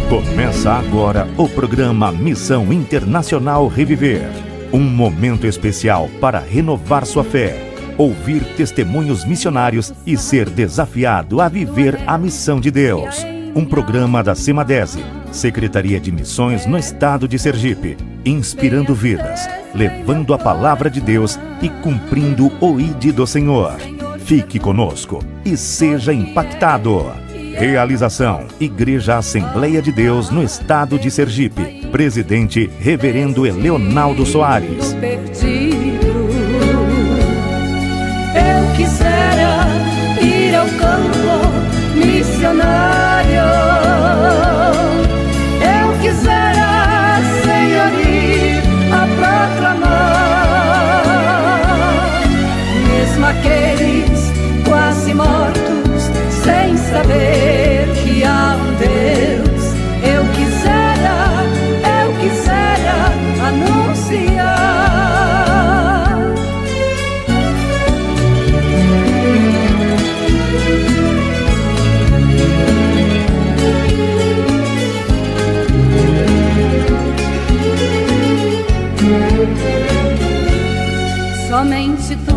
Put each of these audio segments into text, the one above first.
Começa agora o programa Missão Internacional Reviver. Um momento especial para renovar sua fé, ouvir testemunhos missionários e ser desafiado a viver a missão de Deus. Um programa da Semadese, Secretaria de Missões no Estado de Sergipe, inspirando vidas, levando a palavra de Deus e cumprindo o ID do Senhor. Fique conosco e seja impactado. Realização: Igreja Assembleia de Deus no Estado de Sergipe. Presidente Reverendo Eleonaldo Soares. Eu quisera ir ao campo missionário. Eu quisera, Senhor, ir a proclamar, mesmo aqueles quase mortos, sem saber que há um Deus. Eu quisera anunciar. Somente tu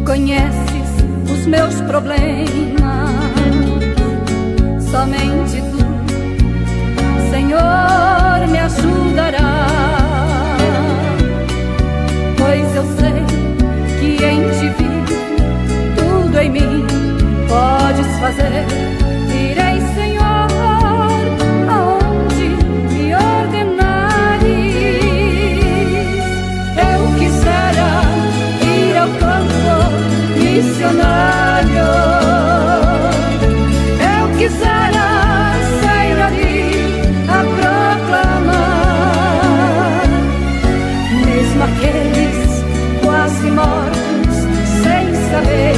conheces os meus problemas. Somente tu, Senhor, me ajudará, pois eu sei que em ti vivo, tudo em mim podes fazer. Irei, Senhor, aonde me ordenares. Eu quisera ir ao campo missionário. Eu quisera, Senhor, ir a proclamar, mesmo aqueles quase mortos, sem saber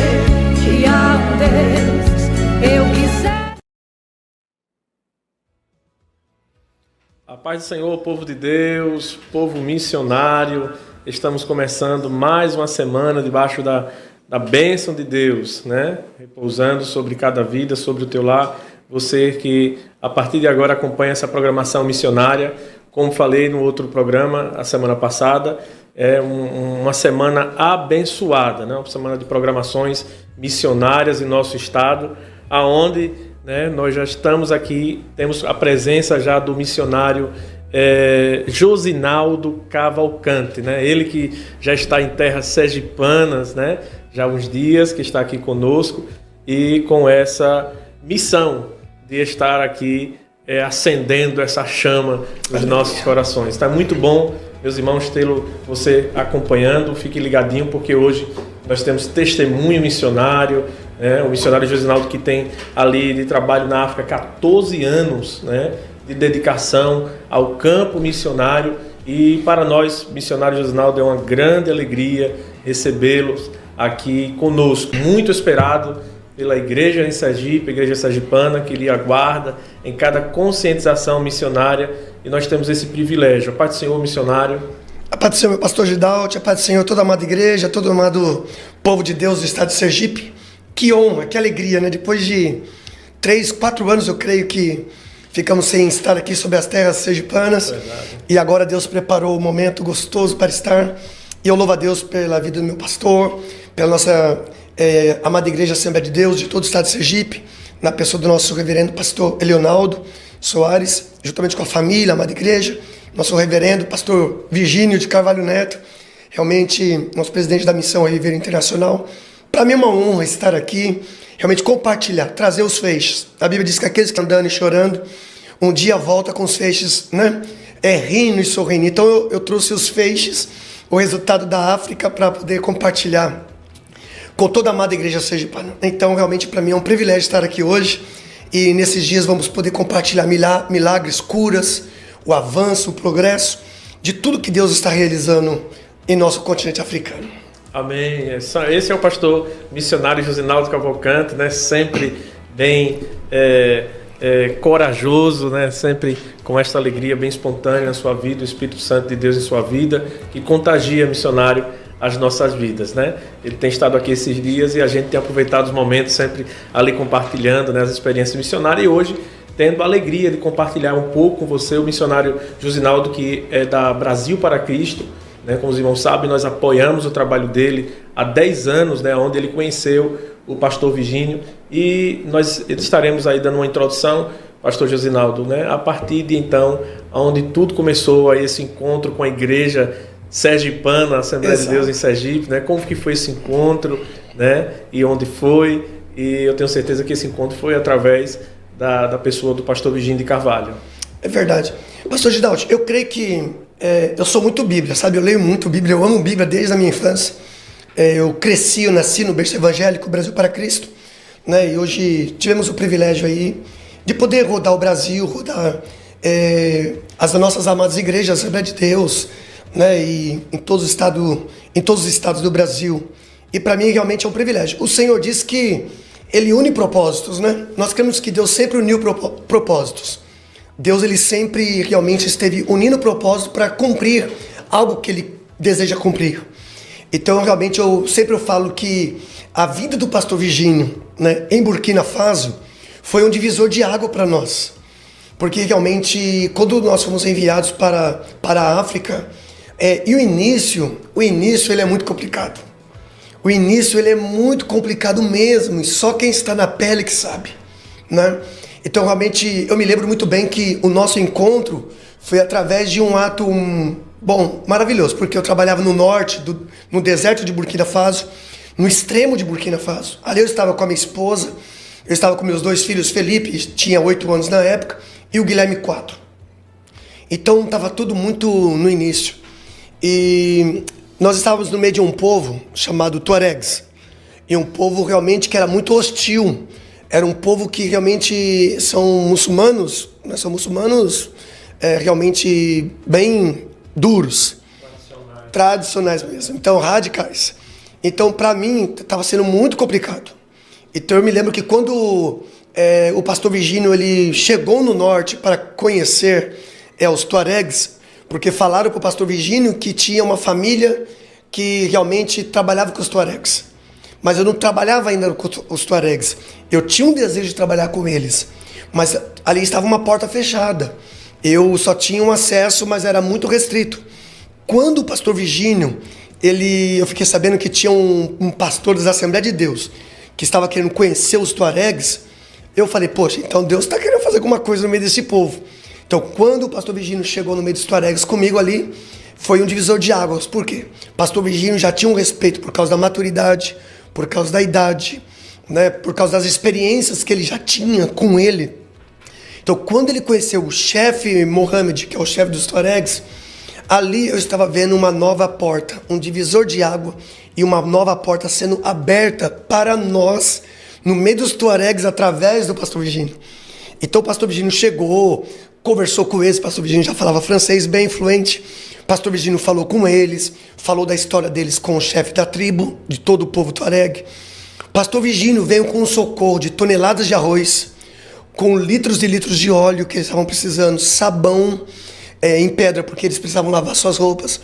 que há um Deus. Eu quisera. A paz do Senhor, povo de Deus, povo missionário. Estamos começando mais uma semana debaixo da bênção de Deus, né? Repousando sobre cada vida, sobre o teu lar. Você que a partir de agora acompanha essa programação missionária, como falei no outro programa, a semana passada, é uma semana abençoada, né? Uma semana de programações missionárias em nosso estado, aonde, né, nós já estamos aqui, temos a presença já do missionário Josinaldo Cavalcante, né? Ele que já está em terras sergipanas, né? Já há uns dias que está aqui conosco e com essa missão de estar aqui acendendo essa chama nos nossos corações. Está muito bom, meus irmãos, tê-lo você acompanhando. Fique ligadinho, porque hoje nós temos testemunho missionário, né? O missionário Josinaldo, que tem ali de trabalho na África 14 anos, né? De dedicação ao campo missionário, e para nós, missionário Josinaldo, é uma grande alegria recebê-los aqui conosco. Muito esperado pela igreja em Sergipe, a igreja sergipana, que lhe aguarda em cada conscientização missionária, e nós temos esse privilégio. A paz do Senhor, missionário. A paz do Senhor, pastor Gidalt, a paz do Senhor, toda a amada igreja, todo o amado povo de Deus do estado de Sergipe. Que honra, que alegria, né? Depois de 3, 4 anos, eu creio que ficamos sem estar aqui sobre as terras sergipanas. Verdade. E agora Deus preparou um momento gostoso para estar. E eu louvo a Deus pela vida do meu pastor, pela nossa amada Igreja Assembleia de Deus de todo o estado de Sergipe, na pessoa do nosso reverendo pastor Eleonaldo Soares, juntamente com a família, a amada igreja, nosso reverendo pastor Virgínio de Carvalho Neto, realmente nosso presidente da Missão Reviver Internacional. Para mim é uma honra estar aqui, realmente compartilhar, trazer os feixes. A Bíblia diz que aqueles que andando e chorando, um dia volta com os feixes, né? Rindo e sorrindo. Então eu trouxe os feixes, o resultado da África, para poder compartilhar com toda a amada igreja sergipana. Então realmente para mim é um privilégio estar aqui hoje, e nesses dias vamos poder compartilhar milagres, curas, o avanço, o progresso de tudo que Deus está realizando em nosso continente africano. Amém. Esse é o pastor missionário Josinaldo Cavalcante, né? Sempre bem corajoso, né? Sempre com esta alegria bem espontânea na sua vida, o Espírito Santo de Deus em sua vida, que contagia, missionário, as nossas vidas, né? Ele tem estado aqui esses dias e a gente tem aproveitado os momentos sempre ali compartilhando, né, as experiências missionárias, e hoje tendo a alegria de compartilhar um pouco com você o missionário Josinaldo, que é da Brasil para Cristo, né? Como os irmãos sabem, nós apoiamos o trabalho dele há 10 anos, né? Onde ele conheceu o pastor Virgínio, e nós estaremos aí dando uma introdução, pastor Josinaldo, né? A partir de então, onde tudo começou, aí esse encontro com a igreja sergipana, a Assembleia de Deus em Sergipe, né? Como que foi esse encontro, né? E onde foi, e eu tenho certeza que esse encontro foi através da pessoa do pastor Virgínio de Carvalho. É verdade. Pastor Gidaldi, eu creio que eu sou muito Bíblia, sabe? Eu leio muito Bíblia, eu amo Bíblia desde a minha infância. Eu cresci, eu nasci no berço evangélico, Brasil para Cristo, né? E hoje tivemos o privilégio aí de poder rodar o Brasil, rodar as nossas amadas igrejas, Assembleia de Deus, né? E em todos os estados do Brasil. E para mim realmente é um privilégio. O Senhor diz que Ele une propósitos, né? Nós cremos que Deus sempre uniu propósitos. Deus, Ele sempre realmente esteve unindo propósitos para cumprir algo que Ele deseja cumprir. Então, realmente, eu sempre falo que a vida do pastor Virgínio, né, em Burkina Faso, foi um divisor de água para nós. Porque, realmente, quando nós fomos enviados para a África, e o início ele é muito complicado. O início ele é muito complicado mesmo, e só quem está na pele que sabe, né? Então, realmente, eu me lembro muito bem que o nosso encontro foi através de um ato maravilhoso, porque eu trabalhava no norte, no deserto de Burkina Faso, no extremo de Burkina Faso. Ali eu estava com a minha esposa, eu estava com meus 2 filhos, Felipe, tinha 8 anos na época, e o Guilherme, 4. Então, estava tudo muito no início. E nós estávamos no meio de um povo chamado Tuaregs, e um povo realmente que era muito hostil. Era um povo que realmente são muçulmanos, né? São muçulmanos realmente bem duros, tradicionais mesmo, então radicais. Então, para mim, estava sendo muito complicado. Então, eu me lembro que quando o pastor Virgínio ele chegou no norte para conhecer os Tuaregs, porque falaram para o pastor Virgínio que tinha uma família que realmente trabalhava com os Tuaregs. Mas eu não trabalhava ainda com os Tuaregs. Eu tinha um desejo de trabalhar com eles, mas ali estava uma porta fechada. Eu só tinha um acesso, mas era muito restrito. Quando o pastor Virgínio, eu fiquei sabendo que tinha um pastor da Assembleia de Deus que estava querendo conhecer os Tuaregs, eu falei, poxa, então Deus está querendo fazer alguma coisa no meio desse povo. Então, quando o pastor Virgínio chegou no meio dos Tuaregs comigo ali, foi um divisor de águas. Por quê? O pastor Virgínio já tinha um respeito por causa da maturidade, por causa da idade, né? Por causa das experiências que ele já tinha com ele. Então, quando ele conheceu o chefe Mohamed, que é o chefe dos Tuaregs, ali eu estava vendo uma nova porta, um divisor de água e uma nova porta sendo aberta para nós, no meio dos Tuaregs, através do pastor Virgínio. Então, o pastor Virgínio chegou, conversou com eles, o pastor Virgínio já falava francês bem fluente. O pastor Virgínio falou com eles, falou da história deles com o chefe da tribo, de todo o povo Tuareg. O pastor Virgínio veio com um socorro de toneladas de arroz, com litros e litros de óleo que eles estavam precisando, sabão em pedra, porque eles precisavam lavar suas roupas.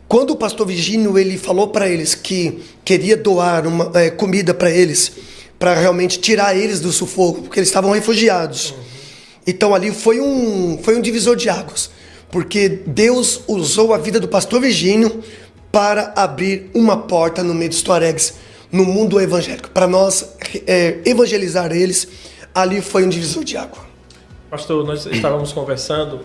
Quando o pastor Virgínio ele falou para eles que queria doar uma comida para eles, para realmente tirar eles do sufoco, porque eles estavam refugiados. Então ali foi um divisor de águas, porque Deus usou a vida do pastor Virgínio para abrir uma porta no meio dos Tuaregs, no mundo evangélico, para nós evangelizar eles. Ali foi um divisor de água. Pastor, nós estávamos conversando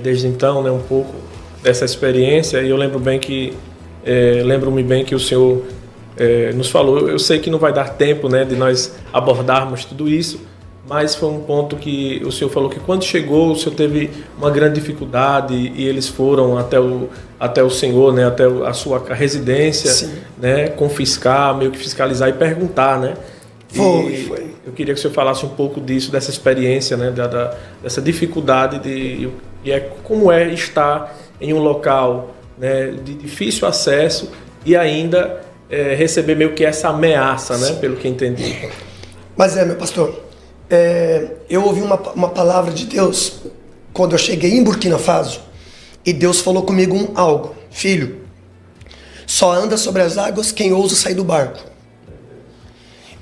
desde então, né, um pouco dessa experiência, e eu lembro-me bem que o senhor nos falou. Eu sei que não vai dar tempo, né, de nós abordarmos tudo isso, mas foi um ponto que o senhor falou que quando chegou, o senhor teve uma grande dificuldade e eles foram até o senhor, né, até a sua residência, né, confiscar, meio que fiscalizar e perguntar, né? Foi. Eu queria que o senhor falasse um pouco disso, dessa experiência, né, dessa dificuldade como é estar em um local, né, de difícil acesso e ainda receber meio que essa ameaça, né, pelo que entendi. Mas meu pastor, eu ouvi uma palavra de Deus quando eu cheguei em Burkina Faso, e Deus falou comigo algo: filho, só anda sobre as águas quem ousa sair do barco.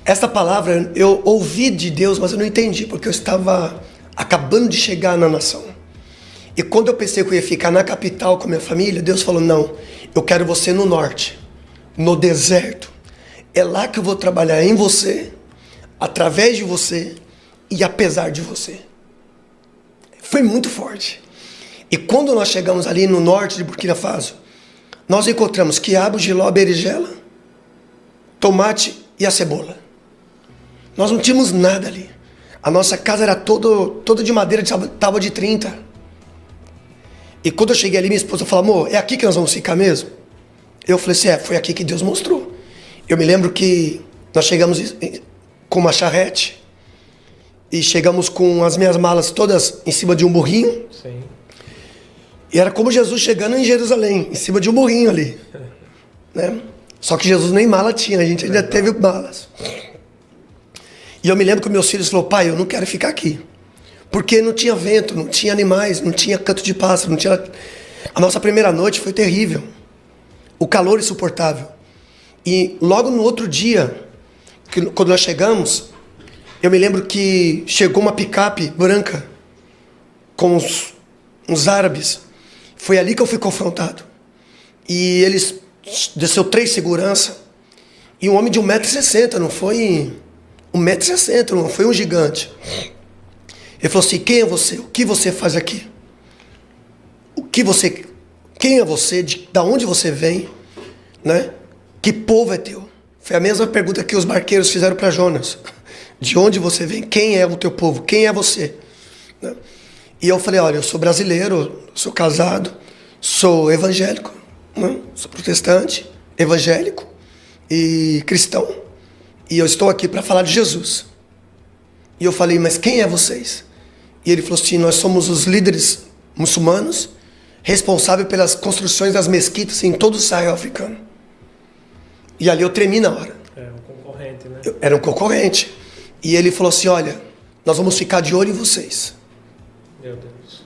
Essa palavra eu ouvi de Deus, mas eu não entendi, porque eu estava acabando de chegar na nação. E quando eu pensei que eu ia ficar na capital com a minha família, Deus falou, não, eu quero você no norte, no deserto. É lá que eu vou trabalhar em você, através de você e apesar de você. Foi muito forte. E quando nós chegamos ali no norte de Burkina Faso, nós encontramos quiabo, jiló, berinjela, tomate e a cebola. Nós não tínhamos nada ali. A nossa casa era toda de madeira, de tábua de 30. E quando eu cheguei ali, minha esposa falou, amor, é aqui que nós vamos ficar mesmo? Eu falei assim, foi aqui que Deus mostrou. Eu me lembro que nós chegamos com uma charrete e chegamos com as minhas malas todas em cima de um burrinho. Sim. E era como Jesus chegando em Jerusalém, em cima de um burrinho ali. Né? Só que Jesus nem mala tinha, a gente ainda teve malas. E eu me lembro que meus filhos falaram, pai, eu não quero ficar aqui. Porque não tinha vento, não tinha animais, não tinha canto de pássaro, não tinha... A nossa primeira noite foi terrível. O calor insuportável. E logo no outro dia, quando nós chegamos, eu me lembro que chegou uma picape branca com uns árabes. Foi ali que eu fui confrontado. E eles desceu 3 segurança e um homem de 1,60 m, não foi 1,60 m, não foi um gigante. Ele falou assim, quem é você? O que você faz aqui? Quem é você? Da onde você vem? Né? Que povo é teu? Foi a mesma pergunta que os barqueiros fizeram para Jonas. De onde você vem? Quem é o teu povo? Quem é você? Né? E eu falei, olha, eu sou brasileiro, sou casado, sou evangélico, né? Sou protestante, evangélico e cristão. E eu estou aqui para falar de Jesus. E eu falei, mas quem é vocês? E ele falou assim, nós somos os líderes muçulmanos, responsáveis pelas construções das mesquitas em todo o Sahel africano. E ali eu tremi na hora. É um concorrente, né? Era um concorrente. E ele falou assim, olha, nós vamos ficar de olho em vocês. Meu Deus.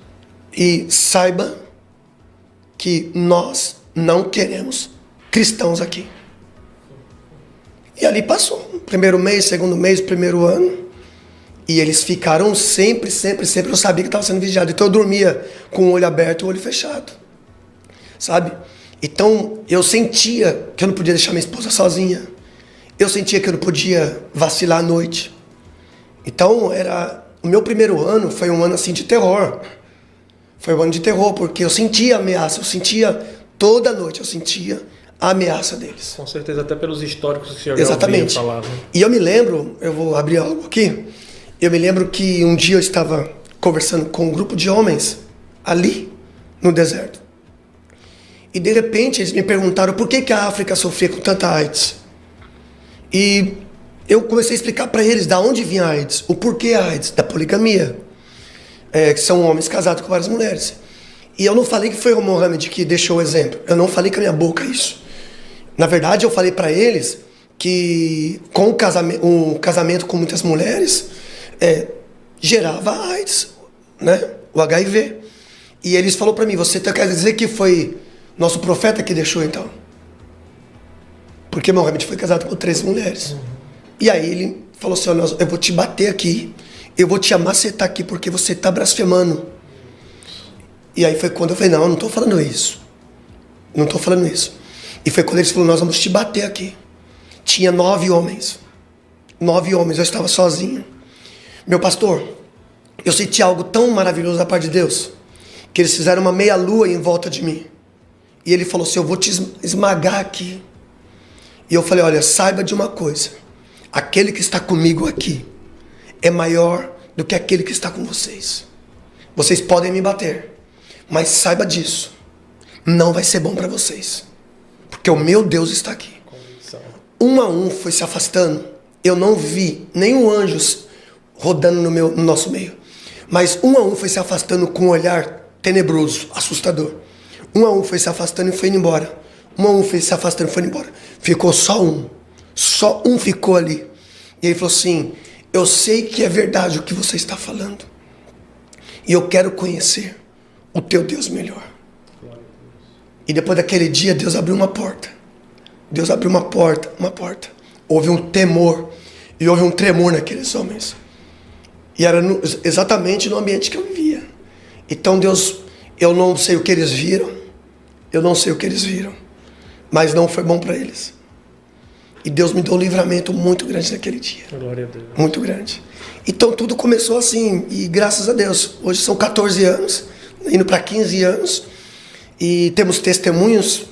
E saiba que nós não queremos cristãos aqui. E ali passou. Primeiro mês, segundo mês, primeiro ano. E eles ficaram sempre. Eu sabia que estava sendo vigiado. Então eu dormia com o olho aberto e o olho fechado. Sabe? Então eu sentia que eu não podia deixar minha esposa sozinha. Eu sentia que eu não podia vacilar à noite. Então o meu primeiro ano foi um ano assim de terror. Foi um ano de terror, porque eu sentia a ameaça. Eu sentia toda noite, eu sentia a ameaça deles. Com certeza, até pelos históricos que o senhor já Exatamente. ouvia falar. Né? E eu me lembro, eu vou abrir algo aqui. Eu me lembro que um dia eu estava conversando com um grupo de homens ali no deserto. E de repente eles me perguntaram por que a África sofria com tanta AIDS. E eu comecei a explicar para eles da onde vinha a AIDS, o porquê a AIDS, da poligamia. Que são homens casados com várias mulheres. E eu não falei que foi o Mohammed que deixou o exemplo. Eu não falei com a minha boca isso. Na verdade, eu falei para eles que com um casamento com muitas mulheres gerava AIDS, né? O HIV. E eles falaram para mim, você quer dizer que foi nosso profeta que deixou então? Porque Mohammed foi casado com 13 mulheres. E aí ele falou assim, eu vou te bater aqui, eu vou te amacetar aqui porque você está blasfemando. E aí foi quando eu falei, não estou falando isso. Não estou falando isso. E foi quando eles falaram, nós vamos te bater aqui. Tinha 9 homens. 9 homens, eu estava sozinho. Meu pastor, eu senti algo tão maravilhoso da parte de Deus, que eles fizeram uma meia-lua em volta de mim. E ele falou assim, eu vou te esmagar aqui. E eu falei, olha, saiba de uma coisa. Aquele que está comigo aqui é maior do que aquele que está com vocês. Vocês podem me bater, mas saiba disso. Não vai ser bom para vocês. Porque o meu Deus está aqui. Um a um foi se afastando. Eu não vi nenhum anjo rodando no nosso meio. Mas um a um foi se afastando com um olhar tenebroso, assustador. Um a um foi se afastando e foi indo embora. Um a um foi se afastando e foi indo embora. Ficou só um. Só um ficou ali. E ele falou assim, eu sei que é verdade o que você está falando. E eu quero conhecer o teu Deus melhor. E depois daquele dia, Deus abriu uma porta. Deus abriu uma porta. Houve um temor. E houve um tremor naqueles homens. E era exatamente no ambiente que eu vivia. Então Deus, eu não sei o que eles viram. Eu não sei o que eles viram. Mas não foi bom para eles. E Deus me deu um livramento muito grande naquele dia. Glória a Deus. Muito grande. Então tudo começou assim. E graças a Deus. Hoje são 14 anos. Indo para 15 anos. E temos testemunhos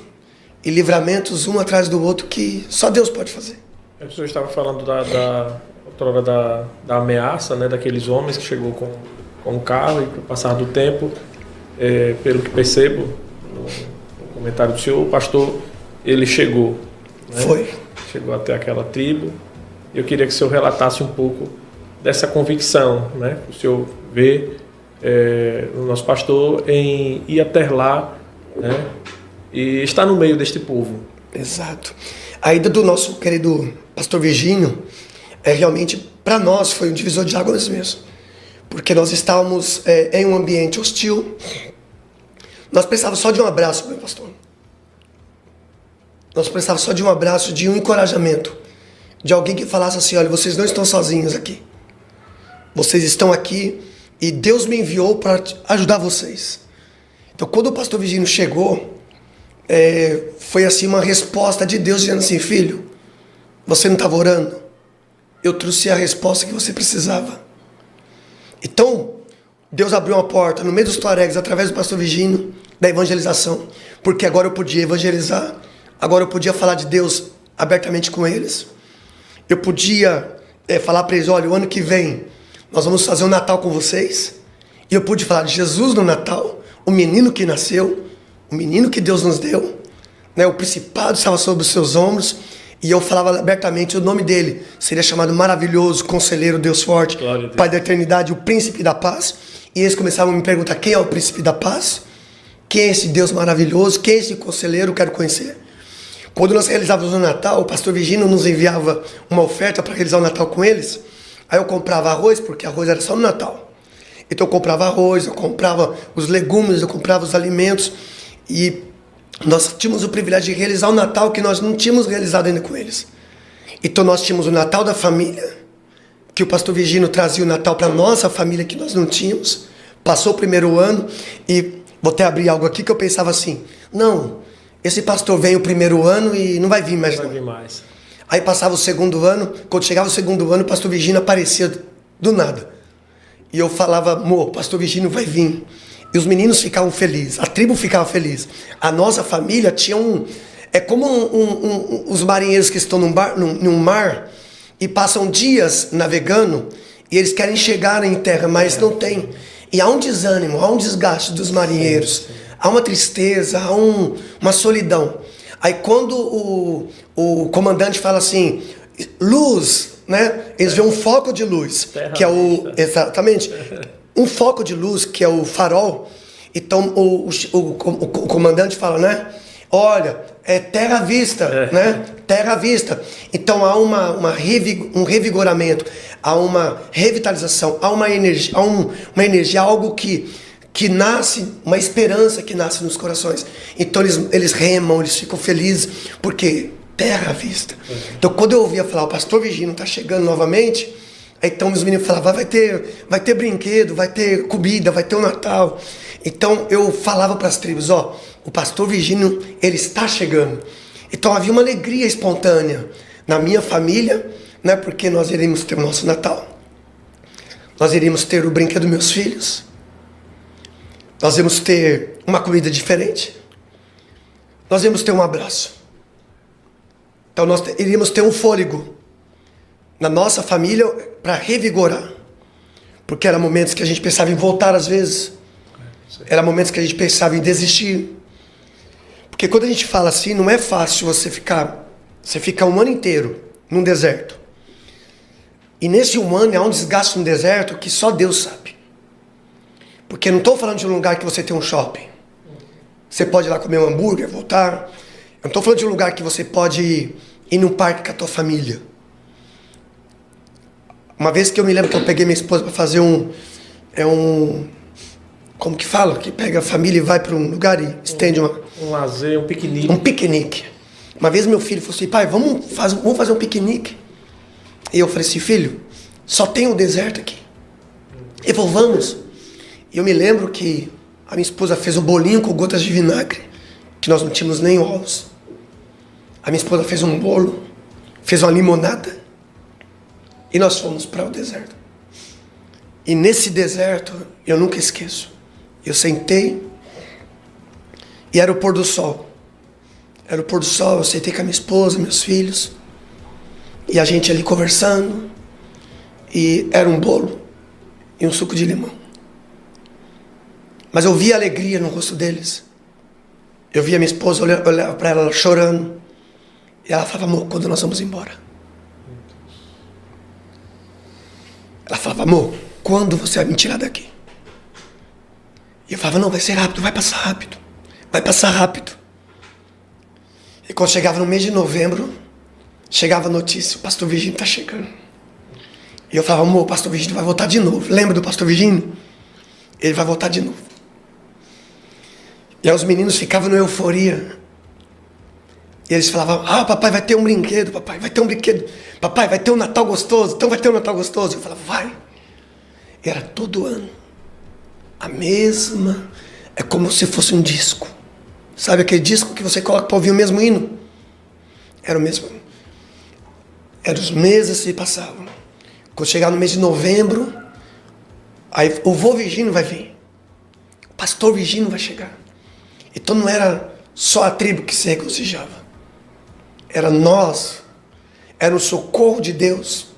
e livramentos um atrás do outro que só Deus pode fazer. O senhor estava falando da ameaça, né, daqueles homens que chegou com o carro e com o passar do tempo, pelo que percebo no comentário do senhor, o pastor, ele chegou. Né? Foi. Chegou até aquela tribo. Eu queria que o senhor relatasse um pouco dessa convicção, né, que o senhor vê no nosso pastor em ir até lá, né, e estar no meio deste povo. Exato. A ida do nosso querido pastor Virgínio realmente, para nós, foi um divisor de águas mesmo. Porque nós estávamos em um ambiente hostil. Nós precisávamos só de um abraço, meu pastor. Nós precisávamos só de um abraço, de um encorajamento. De alguém que falasse assim, olha, vocês não estão sozinhos aqui. Vocês estão aqui e Deus me enviou para ajudar vocês. Então, quando o pastor Virgínio chegou, foi assim uma resposta de Deus dizendo assim, filho, você não estava orando? Eu trouxe a resposta que você precisava. Então, Deus abriu uma porta no meio dos tuaregs, através do pastor Virgínio, da evangelização, porque agora eu podia evangelizar, agora eu podia falar de Deus abertamente com eles, eu podia falar para eles, olha, o ano que vem nós vamos fazer um Natal com vocês, e eu pude falar de Jesus no Natal, o menino que nasceu, o menino que Deus nos deu, né, o principado estava sobre os seus ombros, e eu falava abertamente, o nome dele seria chamado Maravilhoso, Conselheiro, Deus Forte, Pai da Eternidade, o Príncipe da Paz. E eles começavam a me perguntar, quem é o Príncipe da Paz? Quem é esse Deus maravilhoso? Quem é esse Conselheiro? Quero conhecer. Quando nós realizávamos o Natal, o pastor Virgínio nos enviava uma oferta para realizar o Natal com eles. Aí eu comprava arroz, porque arroz era só no Natal. Então eu comprava arroz, eu comprava os legumes, eu comprava os alimentos. E nós tínhamos o privilégio de realizar o Natal que nós não tínhamos realizado ainda com eles. Então nós tínhamos o Natal da família, que o pastor Virgínio trazia o Natal para a nossa família que nós não tínhamos. Passou o primeiro ano e vou até abrir algo aqui que eu pensava assim, não, esse pastor veio o primeiro ano e não vai vir mais. Não vai vir mais. Aí passava o segundo ano, quando chegava o segundo ano, o pastor Virgínio aparecia do nada. E eu falava, amor, o pastor Virgínio vai vir. E os meninos ficavam felizes, a tribo ficava feliz. A nossa família tinha é como os marinheiros que estão num mar e passam dias navegando e eles querem chegar em terra, mas não tem. E há um desânimo, há um desgaste dos marinheiros, há uma tristeza, há uma solidão. Aí quando o comandante fala assim, luz, né? Eles veem um foco de luz, terra que é exatamente, um foco de luz, que é o farol. Então o comandante fala, né? Olha, é terra à vista, né? Terra à vista. Então há um revigoramento, há uma revitalização, há uma energia, algo que nasce, uma esperança que nasce nos corações. Então eles remam, eles ficam felizes, porque terra à vista. Então quando eu ouvia falar, o pastor Virgínio está chegando novamente, aí então os meninos falavam, vai ter brinquedo, vai ter comida, vai ter o Natal. Então eu falava para as tribos, o pastor Virgínio, ele está chegando. Então havia uma alegria espontânea na minha família, né, porque nós iríamos ter o nosso Natal. Nós iríamos ter o brinquedo dos meus filhos. Nós íamos ter uma comida diferente. Nós íamos ter um abraço. Então nós iríamos ter um fôlego na nossa família para revigorar. Porque eram momentos que a gente pensava em voltar às vezes. Eram momentos que a gente pensava em desistir. Porque quando a gente fala assim, não é fácil você fica um ano inteiro num deserto. E nesse um ano há um desgaste no deserto que só Deus sabe. Porque não estou falando de um lugar que você tem um shopping. Você pode ir lá comer um hambúrguer, voltar. Eu não estou falando de um lugar que você pode ir num parque com a tua família. Uma vez que eu me lembro que eu peguei minha esposa para fazer como que fala? Que pega a família e vai para um lugar e estende um lazer, um piquenique. Um piquenique. Uma vez meu filho falou assim, pai, vamos fazer um piquenique. E eu falei assim, filho, só tem o deserto aqui. Ele falou, vamos. E eu me lembro que a minha esposa fez um bolinho com gotas de vinagre, que nós não tínhamos nem ovos. A minha esposa fez um bolo, fez uma limonada, e nós fomos para o deserto. E nesse deserto, eu nunca esqueço, eu sentei, e era o pôr do sol. Era o pôr do sol, eu sentei com a minha esposa, meus filhos, e a gente ali conversando, e era um bolo e um suco de limão. Mas eu via alegria no rosto deles. Eu via minha esposa, olhava para ela chorando. E ela falava, amor, quando nós vamos embora? Ela falava, amor, quando você vai me tirar daqui? E eu falava, não, vai ser rápido, vai passar rápido. Vai passar rápido. E quando chegava no mês de novembro, chegava a notícia, o pastor Virgínio está chegando. E eu falava, amor, o pastor Virgínio vai voltar de novo. Lembra do pastor Virgínio? Ele vai voltar de novo. E aí os meninos ficavam na euforia. E eles falavam, papai, vai ter um brinquedo, papai, vai ter um brinquedo. Papai, vai ter um Natal gostoso, então vai ter um Natal gostoso. Eu falava, vai. E era todo ano. A mesma, é como se fosse um disco. Sabe aquele disco que você coloca para ouvir o mesmo hino? Era o mesmo. Eram os meses que passavam. Quando chegar no mês de novembro, aí o vô Virgínio vai vir. O pastor Virgínio vai chegar. Então não era só a tribo que se regozijava. Era nós. Era um socorro de Deus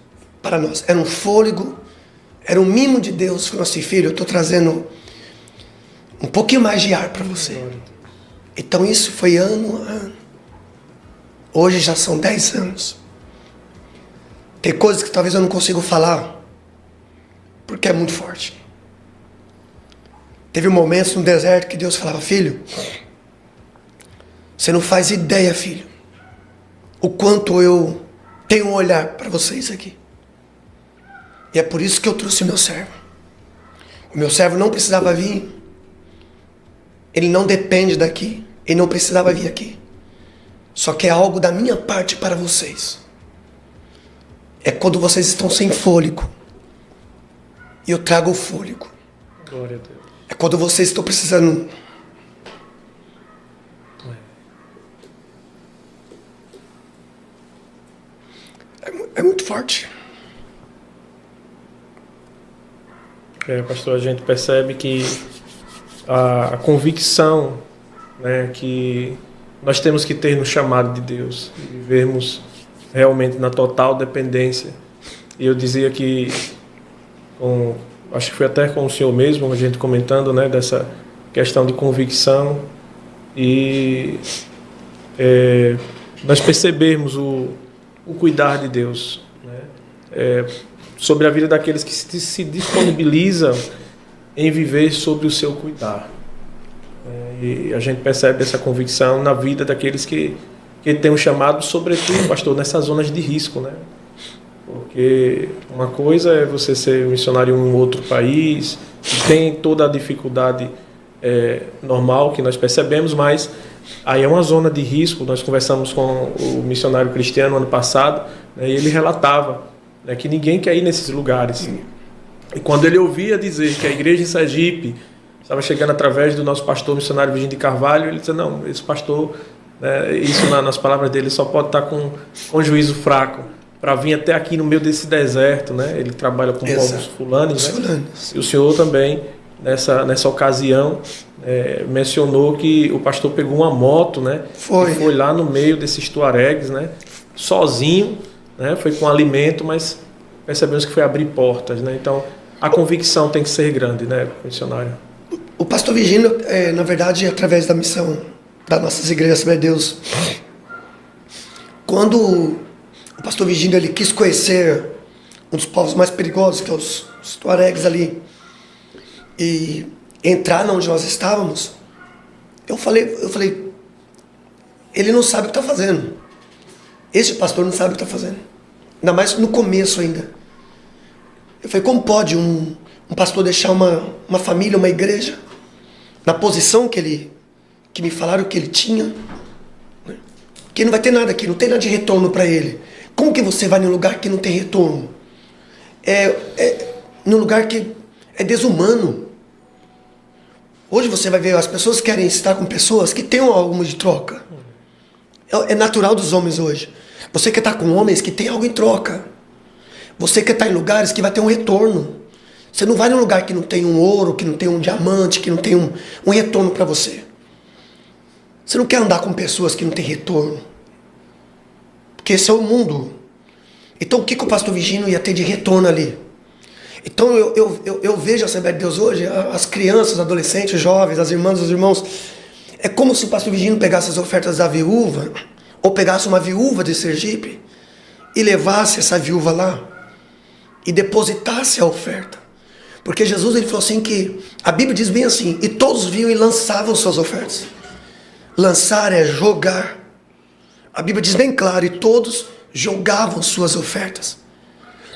para nós. Era um fôlego. Era um mimo de Deus. Falou assim, filho, eu estou trazendo um pouquinho mais de ar para você. Então isso foi ano a ano. Hoje já são 10 anos. Tem coisas que talvez eu não consiga falar, porque é muito forte. Teve momentos no deserto que Deus falava, filho, você não faz ideia, filho, o quanto eu tenho um olhar para vocês aqui. E é por isso que eu trouxe o meu servo. O meu servo não precisava vir. Ele não depende daqui. Ele não precisava vir aqui. Só que é algo da minha parte para vocês. É quando vocês estão sem fôlego. E eu trago o fôlego. Glória a Deus. É quando vocês estão precisando. É muito forte. Pastor, a gente percebe que a convicção, né, que nós temos que ter no chamado de Deus, e vivermos realmente na total dependência. E eu dizia que, acho que foi até com o senhor mesmo, a gente comentando, né, dessa questão de convicção, e nós percebermos o cuidar de Deus, né, sobre a vida daqueles que se disponibilizam em viver sobre o seu cuidar. E a gente percebe essa convicção na vida daqueles que têm um chamado, sobretudo, pastor, nessas zonas de risco, né? Porque uma coisa é você ser missionário em um outro país, que tem toda a dificuldade normal que nós percebemos, mas aí é uma zona de risco. Nós conversamos com o missionário Cristiano ano passado, né, e ele relatava, né, que ninguém quer ir nesses lugares. E quando ele ouvia dizer que a igreja em Sergipe estava chegando através do nosso pastor missionário Virgínio de Carvalho, ele dizia, não, esse pastor, né, isso nas palavras dele, só pode estar com juízo fraco para vir até aqui no meio desse deserto, né? Ele trabalha com povos fulanes, né? E o senhor também, nessa ocasião, mencionou que o pastor pegou uma moto, né? Foi lá no meio desses tuaregues, né? Sozinho, né? Foi com alimento, mas percebemos que foi abrir portas, né? Então, a convicção tem que ser grande, né, missionário? O pastor Virgínio, na verdade, através da missão das nossas igrejas Assembleia de Deus, quando o pastor Virgínio ele quis conhecer um dos povos mais perigosos, que é os tuaregues ali, e entrar onde nós estávamos, eu falei, ele não sabe o que está fazendo. Esse pastor não sabe o que está fazendo. Ainda mais no começo ainda. Eu falei, como pode um pastor deixar uma família, uma igreja, na posição que me falaram que ele tinha, que não vai ter nada aqui, não tem nada de retorno para ele. Como que você vai num lugar que não tem retorno? Num lugar que é desumano. Hoje você vai ver, as pessoas querem estar com pessoas que tenham algo de troca. É natural dos homens hoje. Você quer estar com homens que têm algo em troca. Você quer estar em lugares que vai ter um retorno. Você não vai num lugar que não tem um ouro, que não tem um diamante, que não tem um retorno para você. Você não quer andar com pessoas que não têm retorno. Porque esse é o mundo. Então o que o pastor Vigino ia ter de retorno ali? Então eu vejo a Assembleia de Deus hoje, as crianças, os adolescentes, os jovens, as irmãs, os irmãos. É como se o pastor Vigino pegasse as ofertas da viúva, ou pegasse uma viúva de Sergipe, e levasse essa viúva lá, e depositasse a oferta. Porque Jesus ele falou assim que, a Bíblia diz bem assim, e todos vinham e lançavam suas ofertas. Lançar é jogar. A Bíblia diz bem claro, e todos jogavam suas ofertas.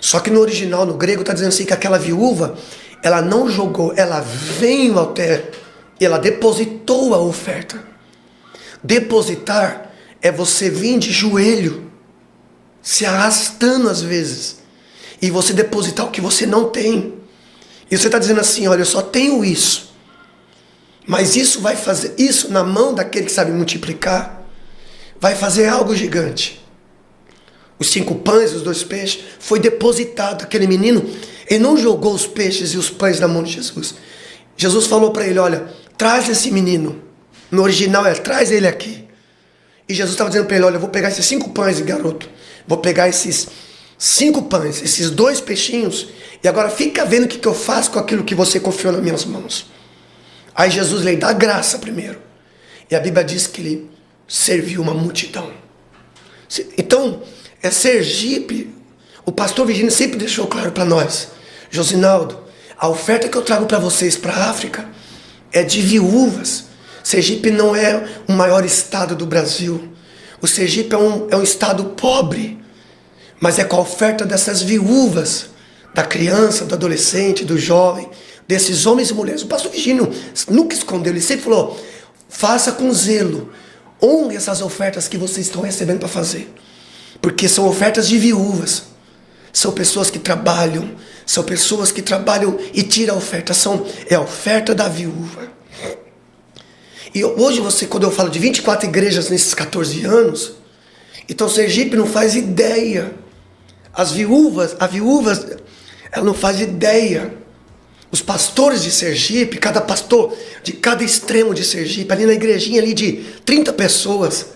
Só que no original, no grego, está dizendo assim que aquela viúva, ela não jogou, ela veio ao altar e ela depositou a oferta. Depositar é você vir de joelho, se arrastando às vezes, e você depositar o que você não tem. E você está dizendo assim, olha, eu só tenho isso. Mas isso vai fazer, isso na mão daquele que sabe multiplicar, vai fazer algo gigante. Os 5 pães e os 2 peixes, foi depositado. Aquele menino, ele não jogou os peixes e os pães na mão de Jesus. Jesus falou para ele, olha, traz esse menino. No original traz ele aqui. E Jesus estava dizendo para ele, olha, eu vou pegar esses 5 pães, garoto. Vou pegar esses 5 pães, esses 2 peixinhos, e agora fica vendo o que eu faço com aquilo que você confiou nas minhas mãos. Aí Jesus lhe dá graça primeiro. E a Bíblia diz que ele serviu uma multidão. Então, Sergipe, o pastor Virgínio sempre deixou claro para nós, Josinaldo, a oferta que eu trago para vocês para a África é de viúvas. Sergipe não é o maior estado do Brasil. O Sergipe é um estado pobre, mas é com a oferta dessas viúvas, da criança, do adolescente, do jovem, desses homens e mulheres. O pastor Virgínio nunca escondeu, ele sempre falou, faça com zelo, honre essas ofertas que vocês estão recebendo para fazer. Porque são ofertas de viúvas. São pessoas que trabalham. São pessoas que trabalham e tiram a oferta. É a oferta da viúva. E hoje quando eu falo de 24 igrejas nesses 14 anos, então Sergipe não faz ideia. A viúva, ela não faz ideia. Os pastores de Sergipe, cada pastor de cada extremo de Sergipe, ali na igrejinha ali de 30 pessoas,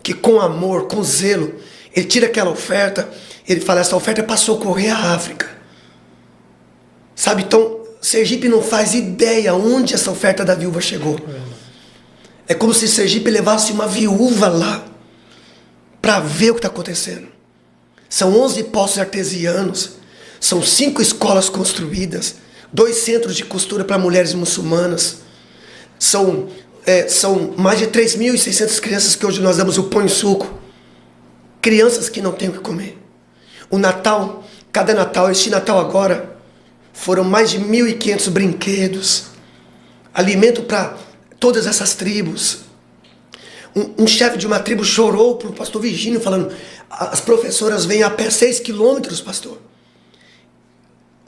que com amor, com zelo, ele tira aquela oferta, ele fala, essa oferta é para socorrer a África. Sabe, então, Sergipe não faz ideia onde essa oferta da viúva chegou. É como se Sergipe levasse uma viúva lá, para ver o que está acontecendo. São 11 poços artesianos, são 5 escolas construídas, 2 centros de costura para mulheres muçulmanas, são mais de 3.600 crianças que hoje nós damos o pão e suco. Crianças que não têm o que comer. O Natal, cada Natal, este Natal agora, foram mais de 1.500 brinquedos, alimento para todas essas tribos. Um chefe de uma tribo chorou para o pastor Virgínio, falando, as professoras vêm a pé 6 quilômetros, pastor.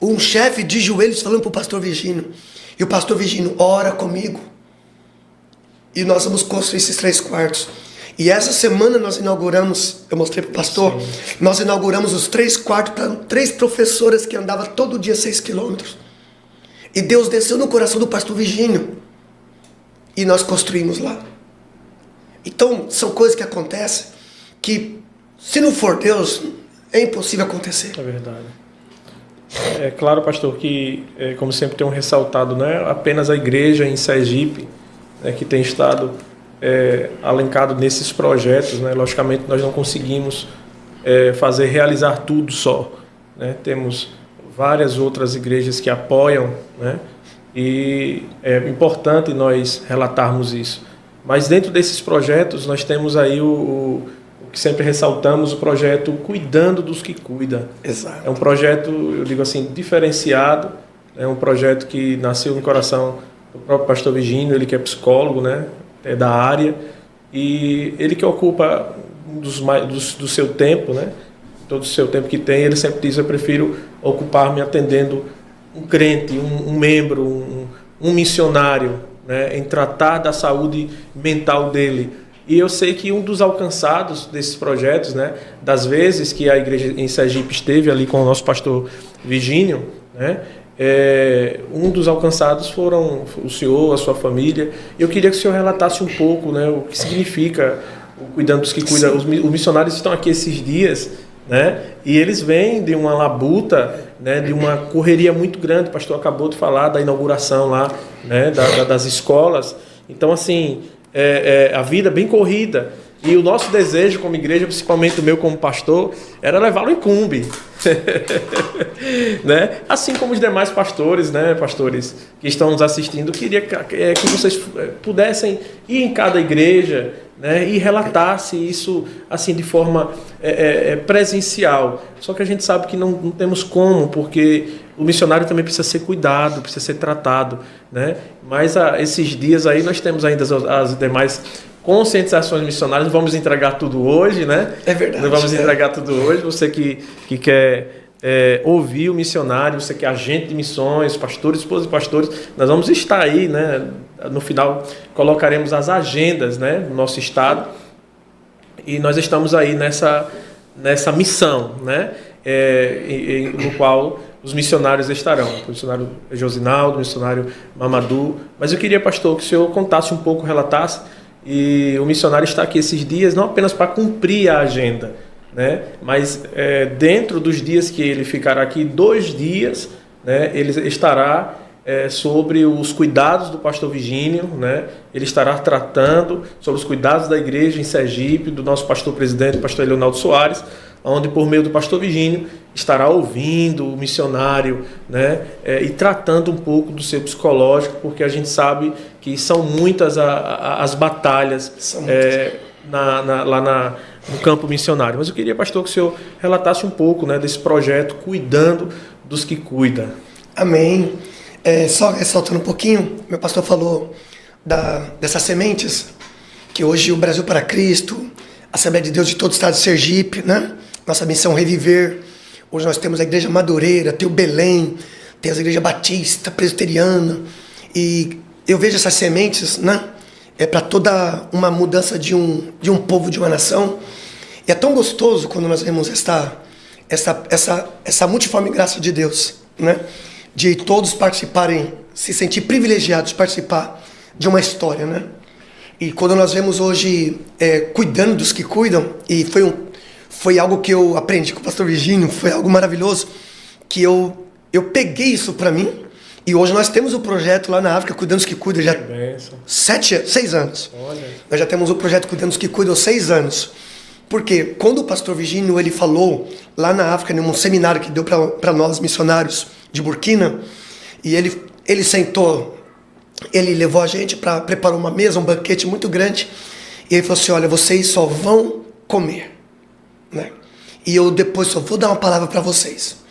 Um chefe de joelhos falando para o pastor Virgínio, e o pastor Virgínio, ora comigo, e nós vamos construir esses 3 quartos. E essa semana nós inauguramos, eu mostrei para o pastor, nós inauguramos os 3 quartos para 3 professoras que andavam todo dia 6 quilômetros. E Deus desceu no coração do pastor Virgínio. E nós construímos lá. Então, são coisas que acontecem que, se não for Deus, é impossível acontecer. É verdade. É claro, pastor, que, como sempre tenho ressaltado, não é apenas a igreja em Sergipe, né, que tem estado alencado nesses projetos, né? Logicamente nós não conseguimos realizar tudo só, né? Temos várias outras igrejas que apoiam, né? E é importante nós relatarmos isso. Mas dentro desses projetos nós temos aí o que sempre ressaltamos, o projeto Cuidando dos que Cuidam. Exato. É um projeto, eu digo assim, diferenciado, é um projeto que nasceu no coração do próprio pastor Virgínio, ele que é psicólogo, né? Da área, e ele que ocupa do seu tempo, né, todo o seu tempo que tem, ele sempre diz: eu prefiro ocupar-me atendendo um crente, um membro, um missionário, né, em tratar da saúde mental dele. E eu sei que um dos alcançados desses projetos, né, das vezes que a igreja em Sergipe esteve ali com o nosso pastor Virgínio, né, um dos alcançados foram o senhor, a sua família. Eu queria que o senhor relatasse um pouco, né, o que significa o Cuidando dos que Cuidam. Os missionários estão aqui esses dias, né, e eles vêm de uma labuta, né, de uma correria muito grande. O pastor acabou de falar da inauguração lá, né, das escolas. Então, assim, a vida bem corrida. E o nosso desejo como igreja, principalmente o meu como pastor, era levá-lo em Cumbe. Né? Assim como os demais pastores, né, pastores que estão nos assistindo, queria que vocês pudessem ir em cada igreja, né, e relatasse isso assim de forma presencial. Só que a gente sabe que não temos como, porque o missionário também precisa ser cuidado, precisa ser tratado, né? Mas esses dias aí nós temos ainda as demais conscientizações missionárias. Não vamos entregar tudo hoje, né? É verdade. Não vamos entregar tudo hoje. Você que quer ouvir o missionário, você que é agente de missões, pastores, esposas e pastores, nós vamos estar aí, né? No final colocaremos as agendas, né, do nosso estado, e nós estamos aí nessa missão, né, no qual os missionários estarão, o missionário Josinaldo, o missionário Mamadou. Mas eu queria, pastor, que o senhor contasse um pouco, relatasse. E o missionário está aqui esses dias não apenas para cumprir a agenda, né, mas dentro dos dias que ele ficará aqui, 2 dias, né, ele estará sobre os cuidados do pastor Virgínio, né, ele estará tratando sobre os cuidados da igreja em Sergipe, do nosso pastor presidente, pastor Leonardo Soares, onde por meio do pastor Virgínio estará ouvindo o missionário, né, e tratando um pouco do seu psicológico, porque a gente sabe que são muitas as batalhas lá no campo missionário. Mas eu queria, pastor, que o senhor relatasse um pouco, né, desse projeto Cuidando dos que Cuidam. Amém. Só ressaltando um pouquinho, meu pastor falou dessas sementes, que hoje o Brasil para Cristo, a Assembleia de Deus de todo o estado de Sergipe, né? Nossa missão Reviver. Hoje nós temos a Igreja Madureira, tem o Belém, tem as igrejas Batista, Presbiteriana, e eu vejo essas sementes, né? Para toda uma mudança de um povo, de uma nação. E é tão gostoso quando nós vemos essa multiforme graça de Deus, né? De todos participarem, se sentir privilegiados de participar de uma história, né? E quando nós vemos hoje Cuidando dos que Cuidam, e foi algo que eu aprendi com o pastor Virgínio, foi algo maravilhoso, que eu peguei isso para mim, e hoje nós temos o projeto lá na África, Cuidando dos que Cuidam, já 6 anos. Olha. Nós já temos o projeto Cuidando dos que Cuidam 6 anos. Porque quando o pastor Virgínio ele falou lá na África, num seminário que deu para nós missionários de Burkina, e ele sentou, ele levou a gente para preparar uma mesa, um banquete muito grande, e ele falou assim: olha, vocês só vão comer, né? E eu depois só vou dar uma palavra para vocês.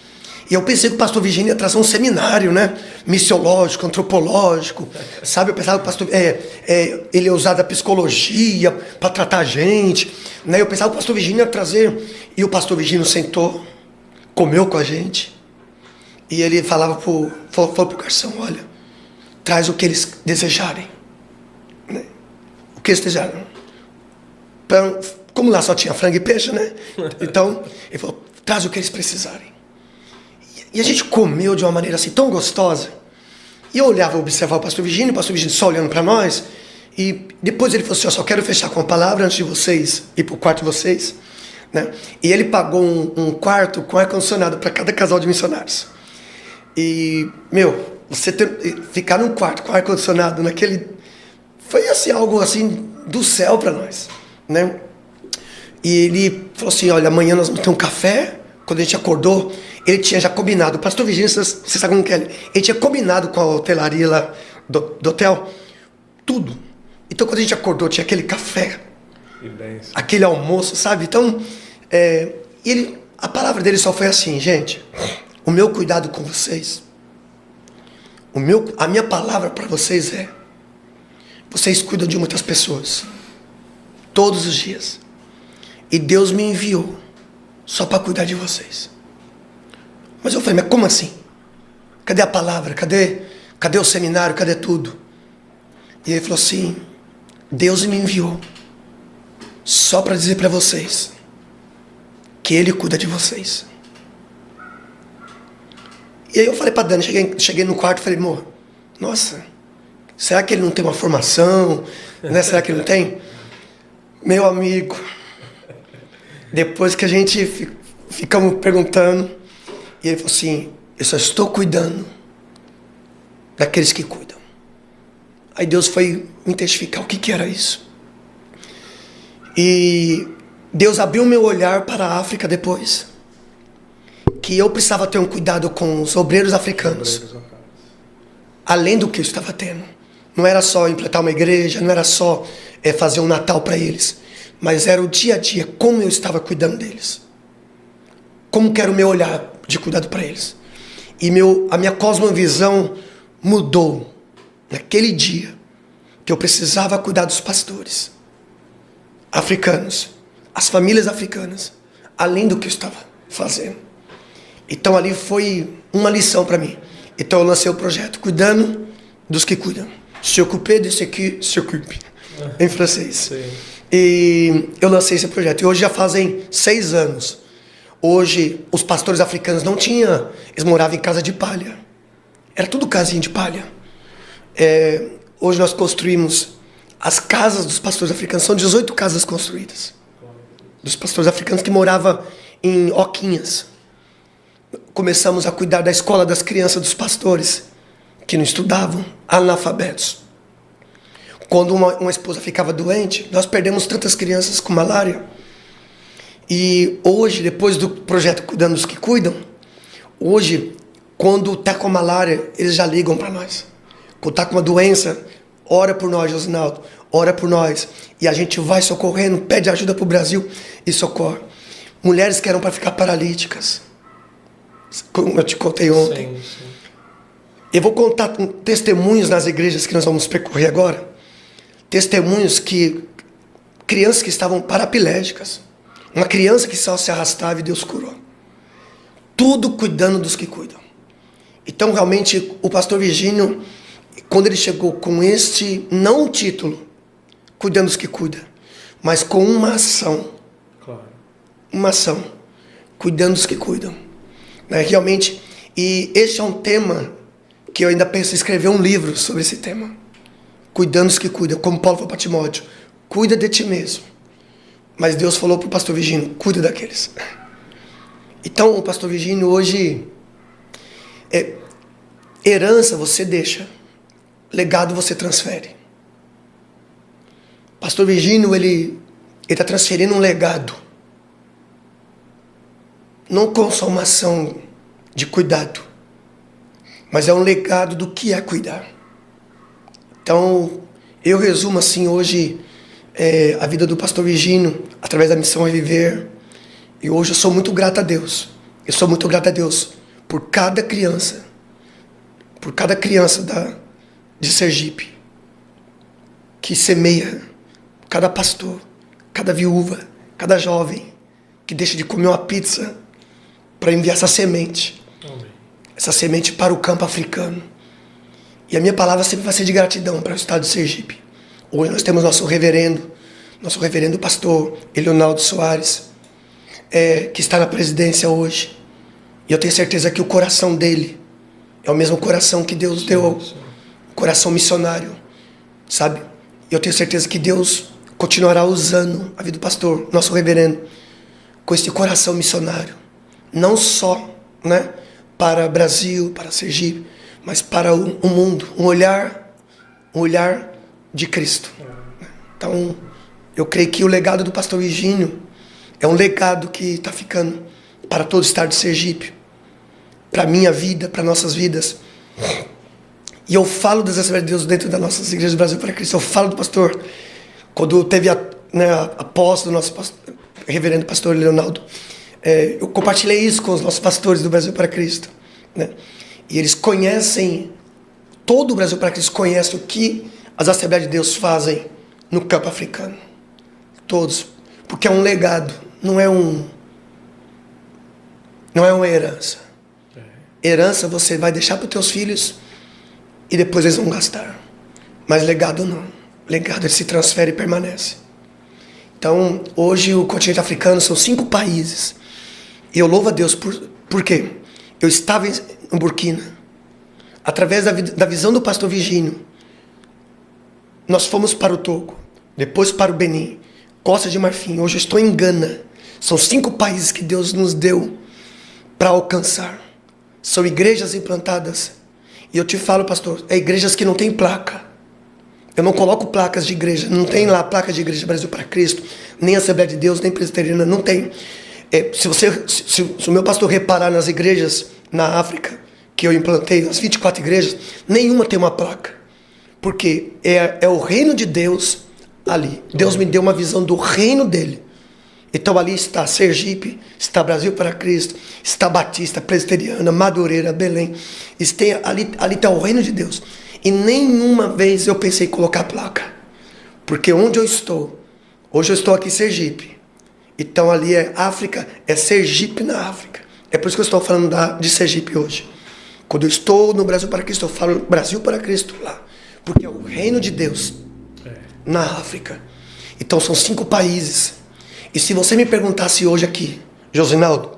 E eu pensei que o pastor Virgínio ia trazer um seminário, né, missiológico, antropológico, sabe? Eu pensava que o pastor ele ia usar da psicologia para tratar a gente, né? Eu pensava que o pastor Virgínio ia trazer, e o pastor Virgínio sentou, comeu com a gente, e ele falou pro garçom: olha, traz o que eles desejarem, né? O que eles desejaram. Como lá só tinha frango e peixe, né? Então ele falou: traz o que eles precisarem. E a gente comeu de uma maneira assim tão gostosa. E eu olhava, observava o pastor Virgínio só olhando para nós. E depois ele falou assim: eu só quero fechar com a palavra antes de vocês ir para o quarto de vocês, né? E ele pagou um quarto com ar-condicionado para cada casal de missionários. E, ficar num quarto com ar-condicionado foi assim, algo assim do céu para nós, né? E ele falou assim: olha, amanhã nós vamos ter um café. Quando a gente acordou, ele tinha já combinado. O pastor Virgínio, você sabe como que é? Ele tinha combinado com a hotelaria lá do hotel tudo. Então, quando a gente acordou, tinha aquele café, aquele almoço, sabe? Então, a palavra dele só foi assim: gente, o meu cuidado com vocês, a minha palavra para vocês vocês cuidam de muitas pessoas, todos os dias. E Deus me enviou só para cuidar de vocês. Mas eu falei, mas como assim? Cadê a palavra? Cadê o seminário? Cadê tudo? E ele falou assim, Deus me enviou só para dizer para vocês que Ele cuida de vocês. E aí eu falei para Dani, cheguei no quarto e falei, amor, nossa, será que ele não tem uma formação? Né? Será que ele não tem? Meu amigo, depois que a gente ficamos perguntando, e ele falou assim, eu só estou cuidando daqueles que cuidam. Aí Deus foi me testificar o que era isso. E Deus abriu meu olhar para a África depois. Que eu precisava ter um cuidado com os obreiros africanos. Além do que eu estava tendo. Não era só implantar uma igreja, não era só fazer um Natal para eles. Mas era o dia a dia, como eu estava cuidando deles. Como que era o meu olhar de cuidado para eles. E a minha cosmovisão mudou naquele dia que eu precisava cuidar dos pastores africanos, as famílias africanas, além do que eu estava fazendo. Então ali foi uma lição para mim. Então eu lancei o projeto Cuidando dos que Cuidam. S'occuper de ceux qui s'occupent, em francês. Sim. E eu lancei esse projeto. E hoje já fazem 6 anos. Hoje os pastores africanos não tinham, eles moravam em casa de palha. Era tudo casinha de palha. Hoje nós construímos as casas dos pastores africanos. São 18 casas construídas. Dos pastores africanos que moravam em oquinhas. Começamos a cuidar da escola das crianças dos pastores que não estudavam, analfabetos. Quando uma esposa ficava doente, nós perdemos tantas crianças com malária. E hoje, depois do projeto Cuidando dos que Cuidam, hoje, quando está com malária, eles já ligam para nós. Quando está com uma doença, ora por nós, Josinaldo, ora por nós. E a gente vai socorrendo, pede ajuda para o Brasil e socorre. Mulheres que eram para ficar paralíticas, como eu te contei ontem. Sim. Eu vou contar testemunhos nas igrejas que nós vamos percorrer agora. Testemunhos que crianças que estavam paraplégicas. Uma criança que só se arrastava e Deus curou. Tudo cuidando dos que cuidam. Então, realmente, o pastor Virgínio, quando ele chegou com este, não um título, Cuidando dos que Cuidam, mas com uma ação. Claro. Uma ação. Cuidando dos que cuidam. Realmente, e este é um tema que eu ainda penso em escrever um livro sobre esse tema. Cuidando dos que cuidam, como Paulo falou para Timóteo, cuida de ti mesmo. Mas Deus falou para o pastor Virgínio, cuida daqueles. Então, o pastor Virgínio hoje, herança você deixa, legado você transfere. Pastor Virgínio, ele está transferindo um legado. Não com só uma ação de cuidado, mas é um legado do que é cuidar. Então, eu resumo assim hoje a vida do pastor Virgínio através da missão Reviver. E hoje eu sou muito grato a Deus. Eu sou muito grato a Deus por cada criança de Sergipe que semeia, cada pastor, cada viúva, cada jovem que deixa de comer uma pizza para enviar essa semente. Amém. Essa semente para o campo africano. E a minha palavra sempre vai ser de gratidão para o estado de Sergipe. Hoje nós temos nosso reverendo pastor Elionaldo Soares, que está na presidência hoje. E eu tenho certeza que o coração dele é o mesmo coração que Deus deu, um coração missionário, sabe? E eu tenho certeza que Deus continuará usando a vida do pastor, nosso reverendo, com esse coração missionário. Não só, para Brasil, para Sergipe, mas para o mundo, um olhar de Cristo. Então, eu creio que o legado do pastor Virgínio é um legado que está ficando para todo o estado de Sergipe, para a minha vida, para nossas vidas. E eu falo das Assembleias de Deus dentro das nossas igrejas do Brasil para Cristo. Eu falo do pastor, quando teve a posse do nosso reverendo pastor Leonardo, eu compartilhei isso com os nossos pastores do Brasil para Cristo. E eles conhecem, todo o Brasil para Cristo conhece o que as Assembleias de Deus fazem no campo africano. Todos. Porque é um legado, não é Não é uma herança. Herança você vai deixar para os teus filhos e depois eles vão gastar. Mas legado não. Legado ele se transfere e permanece. Então, hoje o continente africano são 5 países. E eu louvo a Deus por quê? Eu estava em Burkina. Através da visão do pastor Virgínio, nós fomos para o Togo, depois para o Benin, Costa de Marfim. Hoje eu estou em Gana. São 5 países que Deus nos deu para alcançar. São igrejas implantadas. E eu te falo, pastor, é igrejas que não tem placa. Eu não coloco placas de igreja. Não tem lá placa de igreja Brasil para Cristo, nem Assembleia de Deus, nem Presbiteriana. Não tem. Se o meu pastor reparar nas igrejas na África, que eu implantei, as 24 igrejas, nenhuma tem uma placa. Porque é o reino de Deus ali. Deus me deu uma visão do reino dele. Então ali está Sergipe, está Brasil para Cristo, está Batista, Presbiteriana, Madureira, Belém. Ali está o reino de Deus. E nenhuma vez eu pensei em colocar placa. Porque onde eu estou, hoje eu estou aqui em Sergipe. Então ali é África, é Sergipe na África. É por isso que eu estou falando de Sergipe hoje. Quando eu estou no Brasil para Cristo, eu falo Brasil para Cristo lá. Porque é o reino de Deus na África. Então são 5 países. E se você me perguntasse hoje aqui, Josinaldo,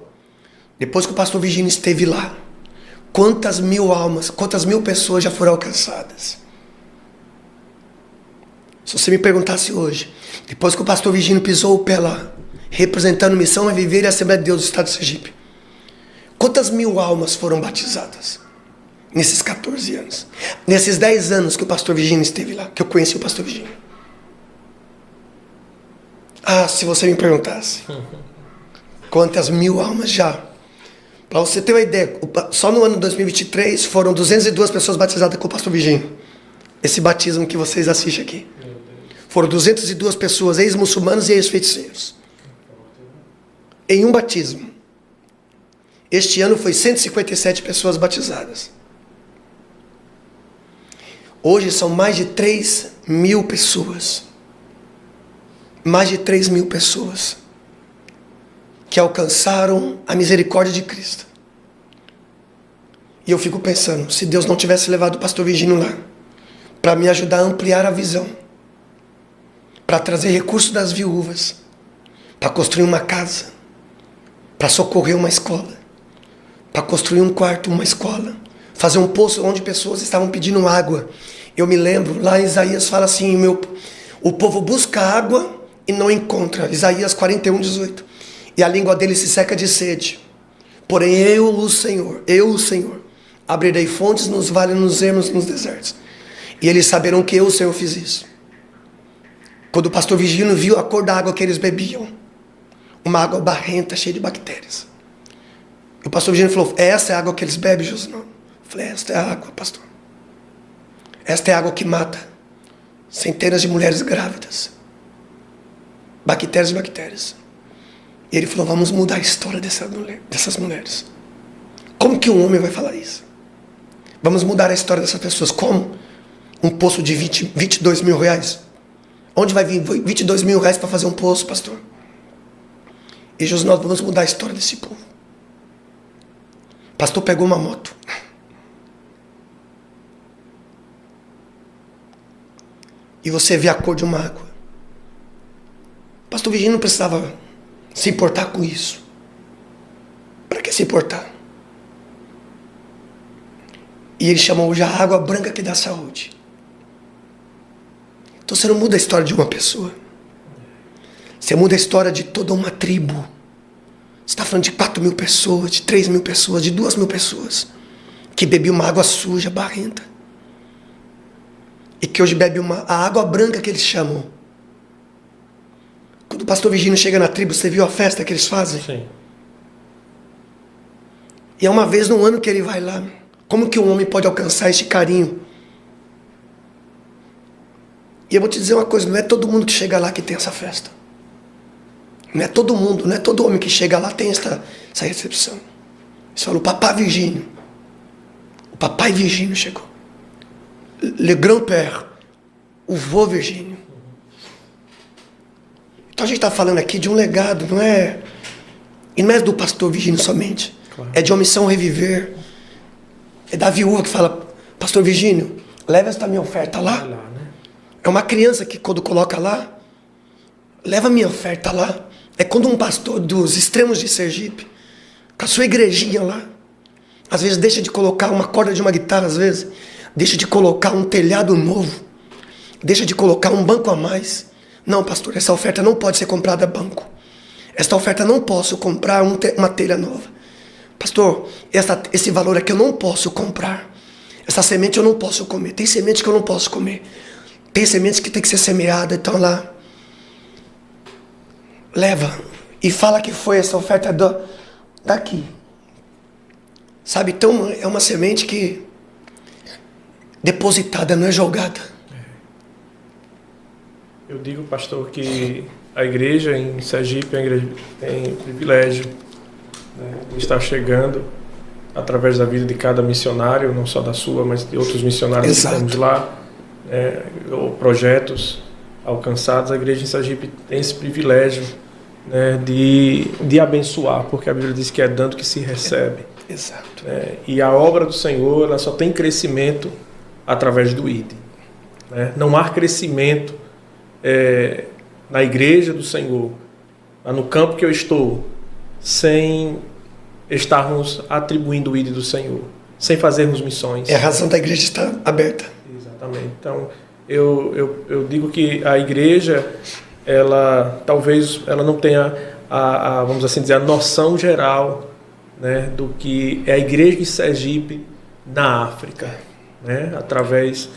depois que o pastor Virgínio esteve lá, quantas mil almas, quantas mil pessoas já foram alcançadas? Se você me perguntasse hoje, depois que o pastor Virgínio pisou o pé lá, representando Missão a Viver e a Assembleia de Deus do Estado de Sergipe, quantas mil almas foram batizadas nesses 14 anos? Nesses 10 anos que o pastor Virgínio esteve lá, que eu conheci o pastor Virgínio. Ah, se você me perguntasse, quantas mil almas já? Para você ter uma ideia, só no ano de 2023 foram 202 pessoas batizadas com o pastor Virgínio. Esse batismo que vocês assistem aqui. Foram 202 pessoas, ex-muçulmanos e ex-feiticeiros. Em um batismo. Este ano foi 157 pessoas batizadas. Hoje são mais de 3 mil pessoas. Mais de 3 mil pessoas que alcançaram a misericórdia de Cristo. E eu fico pensando, se Deus não tivesse levado o pastor Virgínio lá, para me ajudar a ampliar a visão, para trazer recursos das viúvas, para construir uma casa, para socorrer uma escola, para construir um quarto, uma escola, fazer um poço onde pessoas estavam pedindo água. Eu me lembro, lá em Isaías fala assim, o povo busca água e não encontra. Isaías 41:18. E a língua dele se seca de sede. Porém eu, o Senhor, abrirei fontes nos vales, nos ermos, nos desertos. E eles saberão que eu, o Senhor, fiz isso. Quando o pastor Virgínio viu a cor da água que eles bebiam, uma água barrenta, cheia de bactérias. E o pastor Virgínio falou, essa é a água que eles bebem, José? Eu falei, esta é a água, pastor. Esta é a água que mata centenas de mulheres grávidas. Bactérias e bactérias. E ele falou, vamos mudar a história dessas mulheres. Como que um homem vai falar isso? Vamos mudar a história dessas pessoas. Como? Um poço de 22 mil reais. Onde vai vir 22 mil reais para fazer um poço, pastor? E Jesus, nós vamos mudar a história desse povo. O pastor pegou uma moto. E você vê a cor de uma água. O pastor Virgínio não precisava se importar com isso. Para que se importar? E ele chamou hoje a água branca que dá saúde. Então você não muda a história de uma pessoa. Você muda a história de toda uma tribo. Você está falando de 4 mil pessoas, de 3 mil pessoas, de 2 mil pessoas. Que bebiam uma água suja, barrenta. E que hoje bebe a água branca que eles chamam. Quando o pastor Virgínio chega na tribo, você viu a festa que eles fazem? Sim. E é uma vez no ano que ele vai lá. Como que um homem pode alcançar este carinho? E eu vou te dizer uma coisa, não é todo mundo que chega lá que tem essa festa. Não é todo mundo, não é todo homem que chega lá tem essa recepção. Você fala, o papai Virgínio. O papai Virgínio chegou. Le grand-père. O vô Virgínio. Então a gente está falando aqui de um legado, não é? E não é do pastor Virgínio somente. Claro. É de uma missão reviver. É da viúva que fala, pastor Virgínio, leva esta minha oferta lá. Vai lá, né? É uma criança que quando coloca lá, leva minha oferta lá. É quando um pastor dos extremos de Sergipe, com a sua igrejinha lá, às vezes deixa de colocar uma corda de uma guitarra, às vezes, deixa de colocar um telhado novo, deixa de colocar um banco a mais. Não, pastor, essa oferta não pode ser comprada a banco. Esta oferta não posso comprar uma telha nova. Pastor, esse valor aqui eu não posso comprar. Essa semente eu não posso comer. Tem semente que eu não posso comer. Tem sementes que tem que ser semeada. Então lá, leva e fala que foi essa oferta daqui. Sabe, então é uma semente que depositada, não é jogada. Eu digo, pastor, que a igreja em Sergipe, a igreja tem privilégio, né, de estar chegando através da vida de cada missionário, não só da sua, mas de outros missionários Exato. que temos lá, ou projetos alcançados. A igreja em Sergipe tem esse privilégio, né, de abençoar, porque a Bíblia diz que é dando que se recebe. Exato. E a obra do Senhor, ela só tem crescimento através do ID. Né? Não há crescimento na igreja do Senhor, lá no campo que eu estou, sem estarmos atribuindo o ID do Senhor, sem fazermos missões. É a razão da igreja estar aberta. Exatamente. Então, eu digo que a igreja, talvez ela não tenha vamos assim dizer, a noção geral, né, do que é a igreja de Sergipe na África, né, através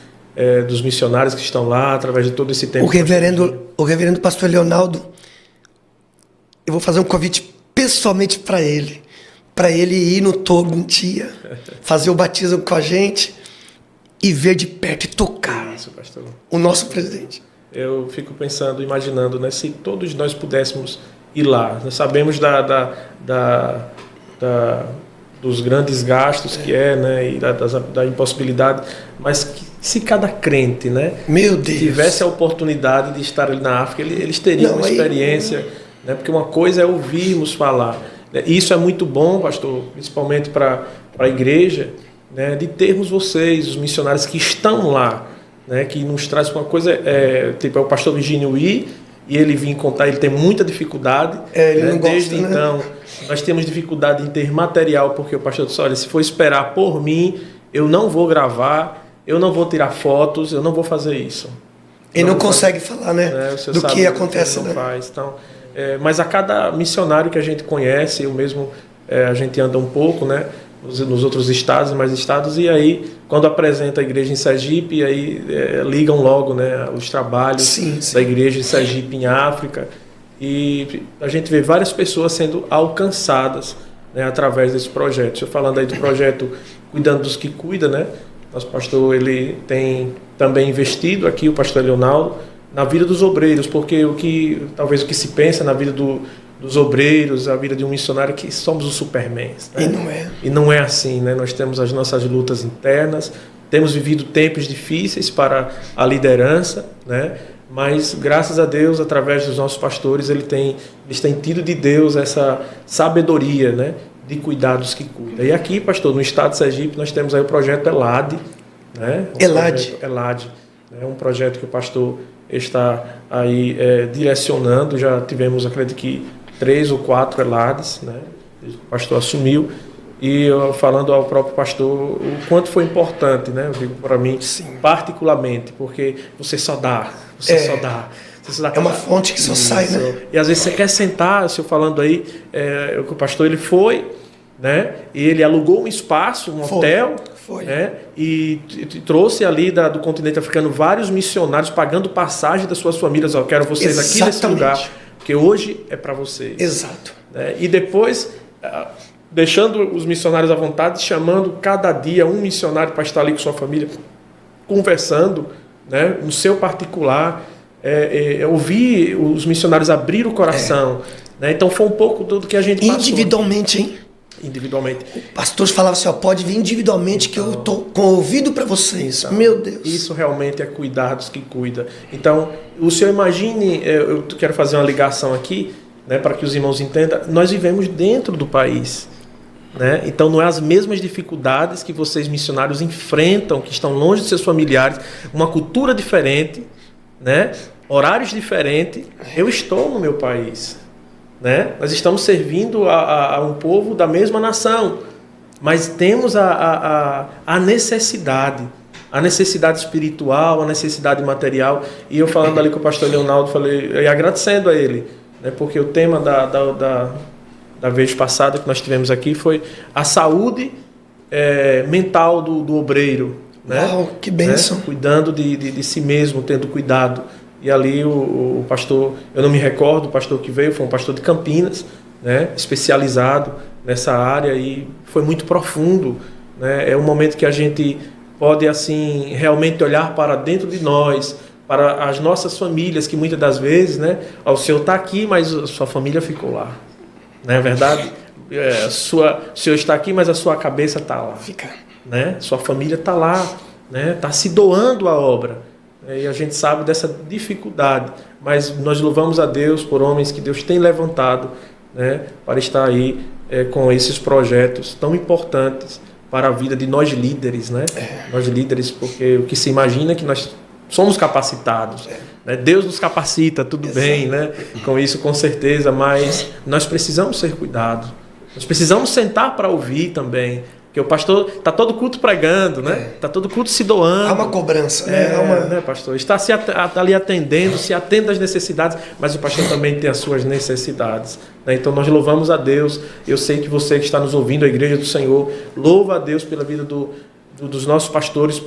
dos missionários que estão lá, através de todo esse tempo. O reverendo pastor Leonardo, eu vou fazer um convite pessoalmente para ele ir no Togo um dia, fazer o batismo com a gente e ver de perto e tocar Isso, pastor. o nosso presidente. Eu fico pensando, imaginando, né, se todos nós pudéssemos ir lá. Nós sabemos dos grandes gastos que né, e da impossibilidade, mas se cada crente, né, Meu Deus, tivesse a oportunidade de estar ali na África, eles teriam uma experiência, né, porque uma coisa é ouvirmos falar. E isso é muito bom, pastor, principalmente para a igreja, né, de termos vocês, os missionários que estão lá, né, que nos traz uma coisa, tipo, é o pastor Virgínio ir, e ele vir contar, ele tem muita dificuldade. Ele né? não gosta, Desde né? então, nós temos dificuldade em ter material, porque o pastor disse, olha, se for esperar por mim, eu não vou gravar, eu não vou tirar fotos, eu não vou fazer isso. Ele não consegue falar, né, do que acontece, não né? faz. Então, mas a cada missionário que a gente conhece, eu mesmo, a gente anda um pouco, né, nos outros estados, mais estados, e aí, quando apresenta a igreja em Sergipe, aí ligam logo, né, os trabalhos Sim. da igreja em Sergipe, em África, e a gente vê várias pessoas sendo alcançadas, né, através desse projeto. Estou falando aí do projeto Cuidando dos que Cuida, né? Nosso pastor, ele tem também investido aqui, o pastor Leonardo, na vida dos obreiros, porque talvez o que se pensa na vida dos obreiros, a vida de um missionário, que somos os supermans. Né? E não é. E não é assim, né? Nós temos as nossas lutas internas, temos vivido tempos difíceis para a liderança, né? Mas, graças a Deus, através dos nossos pastores, eles têm tido de Deus essa sabedoria, né, de cuidar dos que cuidam. E aqui, pastor, no estado de Sergipe, nós temos aí o projeto ELAD. Né? ELAD. É um projeto que o pastor está aí direcionando. Já tivemos, acredito que, 3 ou 4 ELADs, né? O pastor assumiu. E eu, falando ao próprio pastor, o quanto foi importante, né? Eu digo para mim, Sim. particularmente, porque você só dá. É uma fonte que só sai, né? E às vezes você quer sentar, o senhor falando aí, o pastor ele foi, né? E ele alugou um espaço, um hotel, né? E trouxe ali do continente africano vários missionários pagando passagem das suas famílias. Eu quero vocês aqui nesse lugar, porque hoje é para vocês. Exato. Né? E depois, deixando os missionários à vontade, chamando cada dia um missionário para estar ali com sua família, conversando, né, no seu particular, ouvir os missionários abrir o coração. Né? Então foi um pouco do que a gente passou. Individualmente, hein? Individualmente. O pastor falava assim, pode vir individualmente, então, que eu estou com ouvido para vocês. Então, meu Deus. Isso realmente é cuidar dos que cuida. Então, o senhor imagine, eu quero fazer uma ligação aqui, né, para que os irmãos entendam, nós vivemos dentro do país. né? Então não é as mesmas dificuldades que vocês missionários enfrentam, que estão longe de seus familiares, uma cultura diferente, né? Horários diferentes. Eu estou no meu país, né? Nós estamos servindo a um povo da mesma nação, mas temos a necessidade espiritual, a necessidade material. E eu falando ali com o pastor Leonardo, falei, e agradecendo a ele, né? Porque o tema da vez passada que nós tivemos aqui foi a saúde mental do obreiro, né? Uau, que bênção. Né? Cuidando de si mesmo, tendo cuidado. E ali o pastor, eu não me recordo, o pastor que veio foi um pastor de Campinas, né? Especializado nessa área, e foi muito profundo, né? É um momento que a gente pode assim realmente olhar para dentro de nós, para as nossas famílias, que muitas das vezes, né? O senhor está aqui, mas a sua família ficou lá. Não é verdade? O senhor está aqui, mas a sua cabeça está lá. Fica. Né? Sua família está lá, né? Está se doando à obra. E a gente sabe dessa dificuldade. Mas nós louvamos a Deus por homens que Deus tem levantado, né? Para estar aí com esses projetos tão importantes para a vida de nós líderes, né? Nós líderes, porque o que se imagina é que nós somos capacitados. Né? Deus nos capacita, tudo bem, né? Com isso, com certeza, mas nós precisamos ser cuidados. Nós precisamos sentar para ouvir também. Porque o pastor está todo culto pregando, né? Está todo culto se doando. Há uma cobrança, né? Né, pastor? Está ali atendendo, se atende às necessidades, mas o pastor também tem as suas necessidades. Né? Então nós louvamos a Deus. Eu sei que você que está nos ouvindo, a Igreja do Senhor, louva a Deus pela vida dos nossos pastores,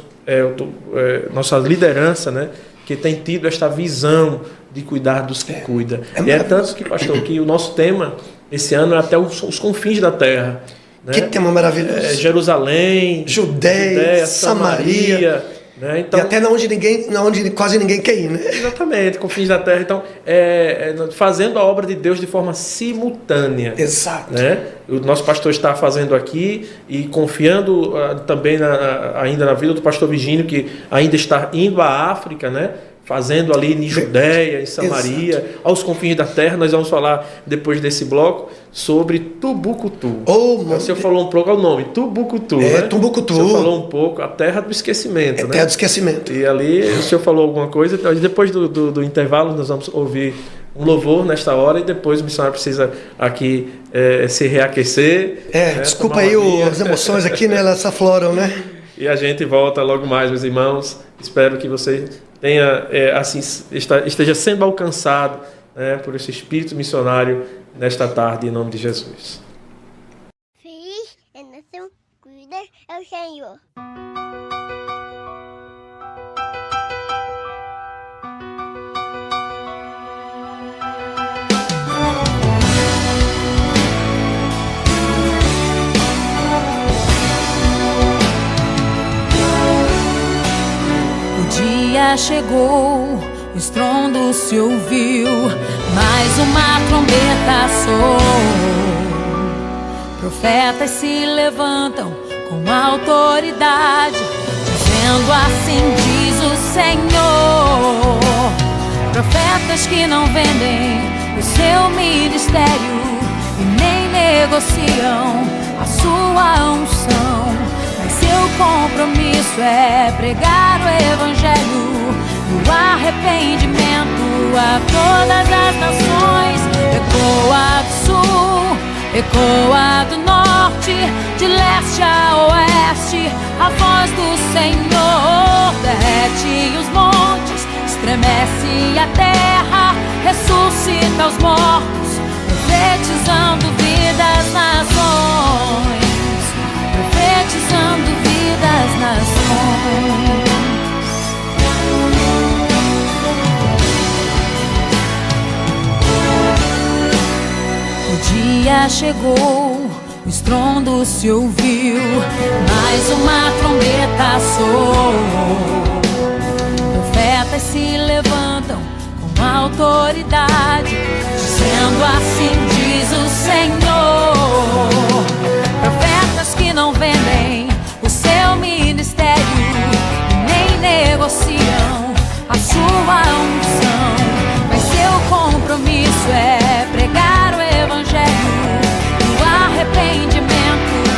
nossa liderança, né? Que tem tido esta visão de cuidar dos que cuida. E é tanto que, pastor, que o nosso tema esse ano é até os confins da terra. Né? Que tema maravilhoso. Jerusalém, Judéia, Samaria. Né? Então, e até onde quase ninguém quer ir, né? Exatamente, confins da terra. Então, fazendo a obra de Deus de forma simultânea. Exato. Né? O nosso pastor está fazendo aqui e confiando também ainda na vida do pastor Virgínio, que ainda está indo à África, né? Fazendo ali em Judéia, em Samaria, exato, aos confins da terra. Nós vamos falar, depois desse bloco, sobre Tubucutu. O senhor falou um pouco, é o nome, Tubucutu, né? Tubucutu. O senhor falou um pouco, a terra do esquecimento, né? Terra do esquecimento. E ali o senhor falou alguma coisa, então, depois do intervalo nós vamos ouvir um louvor nesta hora, e depois o missionário precisa aqui se reaquecer. Né? Desculpa aí as emoções aqui, né? Elas afloram, né? E a gente volta logo mais, meus irmãos. Espero que você tenha, esteja sendo alcançado, né, por esse espírito missionário nesta tarde, em nome de Jesus. Feliz é nação, cuida é o Senhor. Chegou, o estrondo se ouviu, mais uma trombeta soou. Profetas se levantam com autoridade, dizendo assim diz o Senhor. Profetas que não vendem o seu ministério e nem negociam a sua unção. Seu compromisso é pregar o Evangelho e o arrependimento a todas as nações. Ecoa do sul, ecoa do norte, de leste a oeste, a voz do Senhor derrete os montes, estremece a terra, ressuscita os mortos, profetizando vidas nações. Profetizando vidas nações. O dia chegou, o estrondo se ouviu, mais uma trombeta soou. Profetas se levantam com autoridade, dizendo assim diz o Senhor. Profetas que não vendem o seu ministério e nem negociam a sua unção, mas seu compromisso é pregar o Evangelho e o arrependimento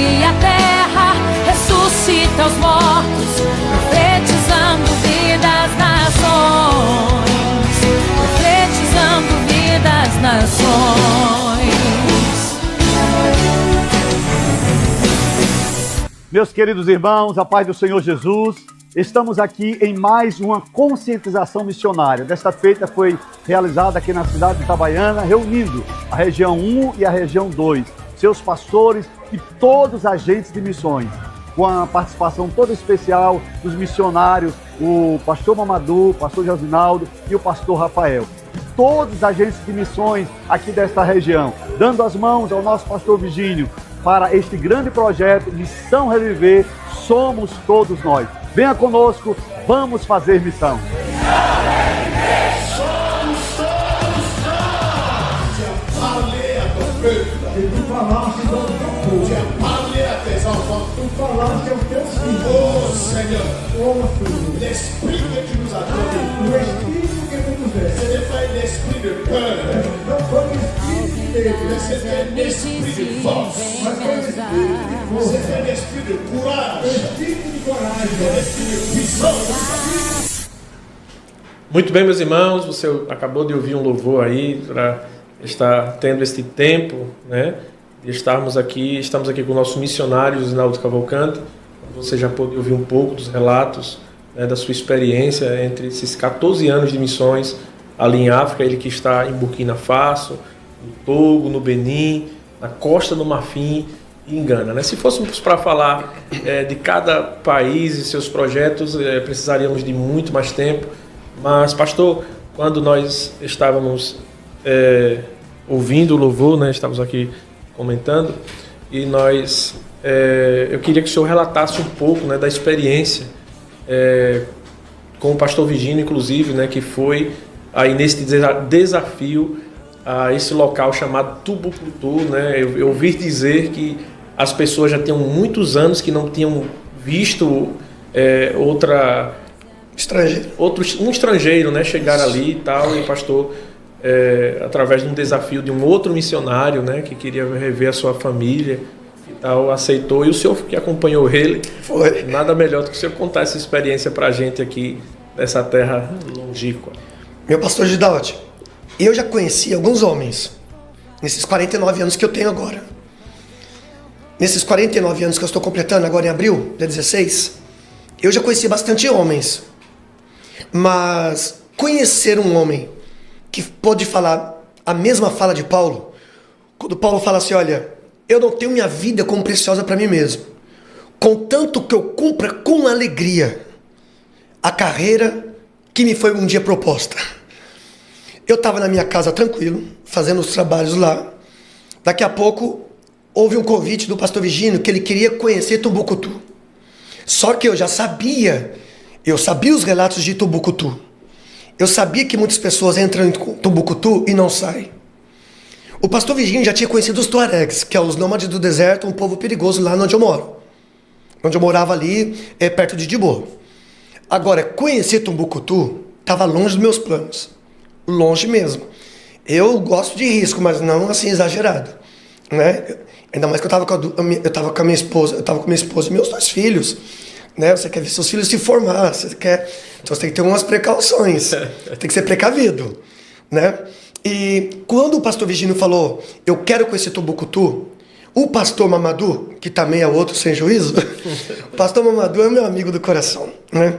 e a terra, ressuscita os mortos, profetizando vidas nações, profetizando vidas nações. Meus queridos irmãos, a paz do Senhor Jesus, estamos aqui em mais uma conscientização missionária. Desta feita foi realizada aqui na cidade de Itabaiana, reunindo a região 1 e a região 2, seus pastores e todos os agentes de missões, com a participação toda especial dos missionários, o pastor Mamadou, o pastor Josinaldo e o pastor Rafael. Todos os agentes de missões aqui desta região, dando as mãos ao nosso pastor Virgínio para este grande projeto Missão Reviver, somos todos nós. Venha conosco, vamos fazer missão. Oh Seigneur, l'esprit que tu nous as donné, ce n'est pas un esprit de peur, mais c'est un esprit de force, c'est un esprit de courage, un esprit de puissance. Muito bem, meus irmãos, você acabou de ouvir um louvor aí para estar tendo este tempo, né? De estarmos aqui, estamos aqui com o nosso missionário Josinaldo Cavalcante. Você já pôde ouvir um pouco dos relatos, né, da sua experiência entre esses 14 anos de missões ali em África, ele que está em Burkina Faso, no Togo, no Benin, na Costa do Marfim e em Gana, né? Se fôssemos para falar de cada país e seus projetos, precisaríamos de muito mais tempo. Mas, pastor, quando nós estávamos ouvindo o louvor, né, estávamos aqui comentando, e eu queria que o senhor relatasse um pouco, né, da experiência com o pastor Virgínio, inclusive, né, que foi aí nesse desafio a esse local chamado Tubucutu, né? Eu ouvi dizer que as pessoas já tinham muitos anos que não tinham visto um estrangeiro, né, chegar ali e tal, e o pastor, através de um desafio de um outro missionário, né, que queria rever a sua família e tal, aceitou, e o senhor que acompanhou ele, Foi. Nada melhor do que o senhor contar essa experiência para a gente aqui nessa terra longínqua. Meu pastor Gidalti, eu já conheci alguns homens nesses 49 anos que eu tenho agora. Nesses 49 anos que eu estou completando agora em abril, dia 16, eu já conheci bastante homens. Mas conhecer um homem que pode falar a mesma fala de Paulo, quando Paulo fala assim, olha, eu não tenho minha vida como preciosa para mim mesmo, contanto que eu cumpra com alegria a carreira que me foi um dia proposta. Eu estava na minha casa tranquilo, fazendo os trabalhos lá. Daqui a pouco houve um convite do pastor Virgínio que ele queria conhecer Tubucutu. Só que eu sabia os relatos de Tubucutu. Eu sabia que muitas pessoas entram em Tubucutu e não saem. O pastor Virgínio já tinha conhecido os Tuaregs, que é os nômades do deserto, um povo perigoso lá onde eu moro. Onde eu morava ali, perto de Dibô. Agora, conhecer Tubucutu estava longe dos meus planos. Longe mesmo. Eu gosto de risco, mas não assim exagerado, né? Ainda mais que eu estava com a minha esposa, e meus 2 filhos, né? Você quer ver seus filhos se formar, então você tem que ter umas precauções, tem que ser precavido, né? E quando o pastor Virgínio falou, eu quero conhecer Tubucutu, o pastor Mamadou, que também é outro sem juízo, o pastor Mamadou é meu amigo do coração, né?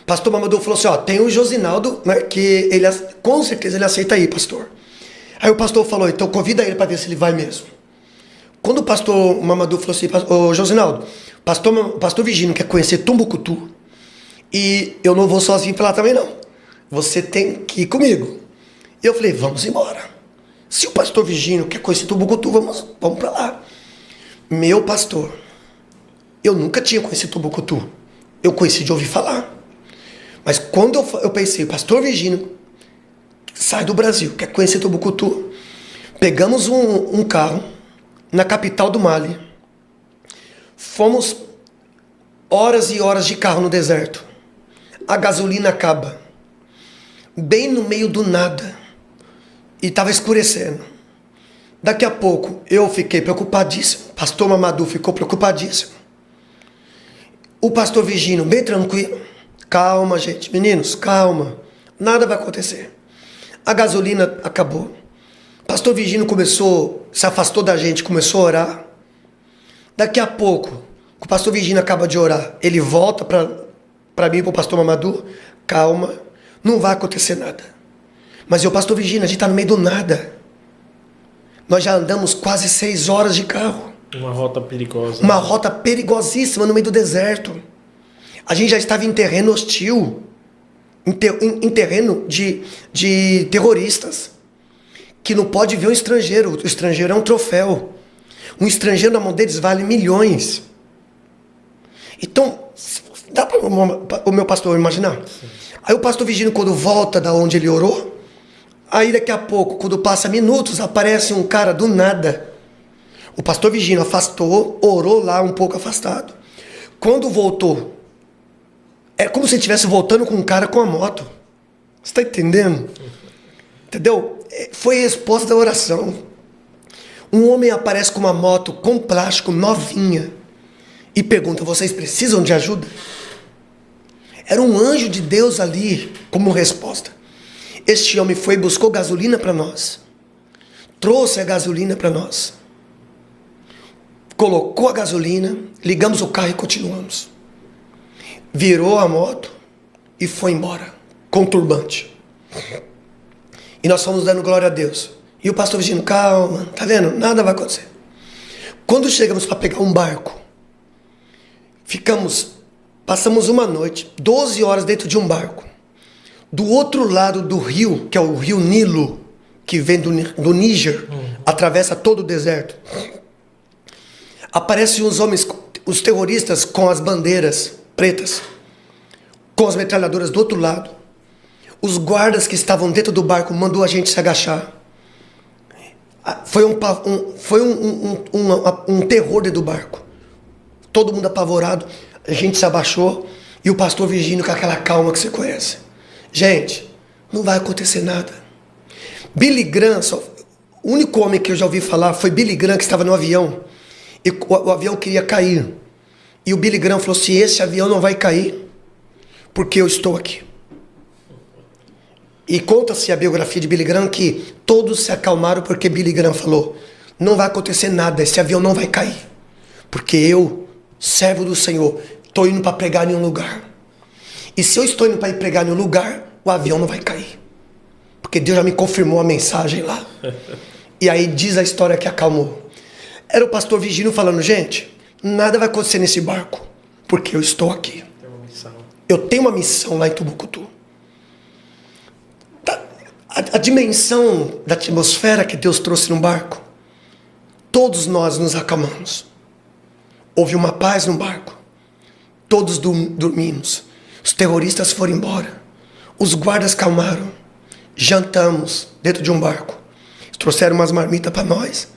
O pastor Mamadou falou assim, ó, tem o Josinaldo, né, que ele, com certeza ele aceita aí, pastor. Aí o pastor falou, então convida ele para ver se ele vai mesmo. Quando o pastor Mamadou falou assim, ô Josinaldo, pastor Virgínio quer conhecer Tubucutu, e eu não vou sozinho pra lá também não. Você tem que ir comigo. E eu falei, vamos embora. Se o pastor Virgínio quer conhecer Tubucutu, vamos pra lá. Meu pastor, eu nunca tinha conhecido Tubucutu. Eu conheci de ouvir falar. Mas quando eu pensei, o pastor Virgínio sai do Brasil, quer conhecer Tubucutu, pegamos um carro na capital do Mali. Fomos horas e horas de carro no deserto. A gasolina acaba. Bem no meio do nada. E estava escurecendo. Daqui a pouco eu fiquei preocupadíssimo. Pastor Mamadou ficou preocupadíssimo. O pastor Virgínio, bem tranquilo. Calma, gente. Meninos, calma. Nada vai acontecer. A gasolina acabou. Pastor Virgínio se afastou da gente, começou a orar. Daqui a pouco, o pastor Virgínio acaba de orar. Ele volta para mim, para o pastor Mamadou. Calma, não vai acontecer nada. Mas o pastor Virgínio, a gente está no meio do nada. Nós já andamos quase 6 horas de carro. Uma rota perigosa. Uma rota perigosíssima no meio do deserto. A gente já estava em terreno hostil. Em terreno de terroristas. Que não pode ver um estrangeiro. O estrangeiro é um troféu. Um estrangeiro na mão deles vale milhões. Então, dá para o meu pastor imaginar? Sim. Aí o pastor Virgínio, quando volta da onde ele orou, aí daqui a pouco, quando passa minutos, aparece um cara do nada. O pastor Virgínio afastou, orou lá um pouco afastado. Quando voltou, é como se estivesse voltando com um cara com a moto. Você está entendendo? Entendeu? Foi a resposta da oração. Um homem aparece com uma moto com plástico novinha e pergunta: vocês precisam de ajuda? Era um anjo de Deus ali como resposta. Este homem foi e buscou gasolina para nós. Trouxe a gasolina para nós. Colocou a gasolina, ligamos o carro e continuamos. Virou a moto e foi embora com turbante. E nós fomos dando glória a Deus. E o pastor Virgínio, calma, tá vendo? Nada vai acontecer. Quando chegamos para pegar um barco, passamos uma noite, 12 horas dentro de um barco. Do outro lado do rio, que é o rio Nilo, que vem do Níger, atravessa todo o deserto. Aparecem os homens, os terroristas com as bandeiras pretas, com as metralhadoras do outro lado. Os guardas que estavam dentro do barco mandou a gente se agachar. Foi um terror dentro do barco. Todo mundo apavorado. A gente se abaixou. E o pastor Virgínio com aquela calma que você conhece. Gente, não vai acontecer nada. Billy Graham, o único homem que eu já ouvi falar foi Billy Graham, que estava no avião. E o avião queria cair. E o Billy Graham falou: se esse avião não vai cair, porque eu estou aqui. E conta-se a biografia de Billy Graham que todos se acalmaram porque Billy Graham falou: não vai acontecer nada, esse avião não vai cair. Porque eu, servo do Senhor, estou indo para pregar em um lugar. E se eu estou indo para ir pregar em um lugar, o avião não vai cair. Porque Deus já me confirmou a mensagem lá. E aí diz a história que acalmou. Era o pastor Virgínio falando: gente, nada vai acontecer nesse barco, porque eu estou aqui. Eu tenho uma missão lá em Tubucutu. A dimensão da atmosfera que Deus trouxe no barco, todos nós nos acalmamos. Houve uma paz no barco. Todos dormimos. Os terroristas foram embora. Os guardas calmaram. Jantamos dentro de um barco. Eles trouxeram umas marmitas para nós.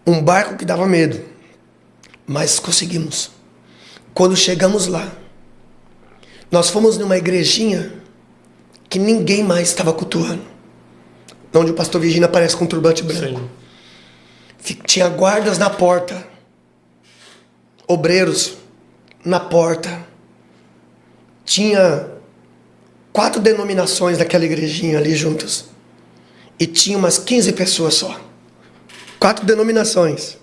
Um barco que dava medo. Mas conseguimos. Quando chegamos lá, nós fomos numa igrejinha que ninguém mais estava cultuando. Onde o pastor Virgínio aparece com um turbante branco. Sim. Tinha guardas na porta. Obreiros na porta. Tinha 4 denominações daquela igrejinha ali juntas. E tinha umas 15 pessoas só. 4 denominações.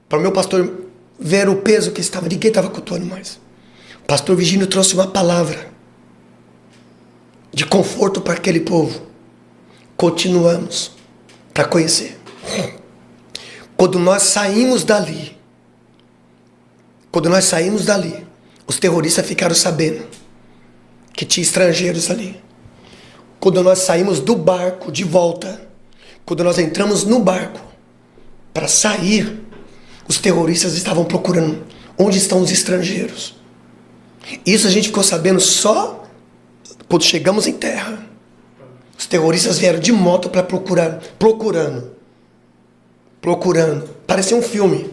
Para o meu pastor ver o peso que estava. Ninguém estava cultuando mais. O pastor Virgínio trouxe uma palavra de conforto para aquele povo. Continuamos para conhecer. Quando nós saímos dali, os terroristas ficaram sabendo que tinha estrangeiros ali. Quando nós saímos do barco de volta, quando nós entramos no barco para sair, os terroristas estavam procurando onde estão os estrangeiros. Isso a gente ficou sabendo só quando chegamos em terra. Os terroristas vieram de moto para procurando. Parecia um filme.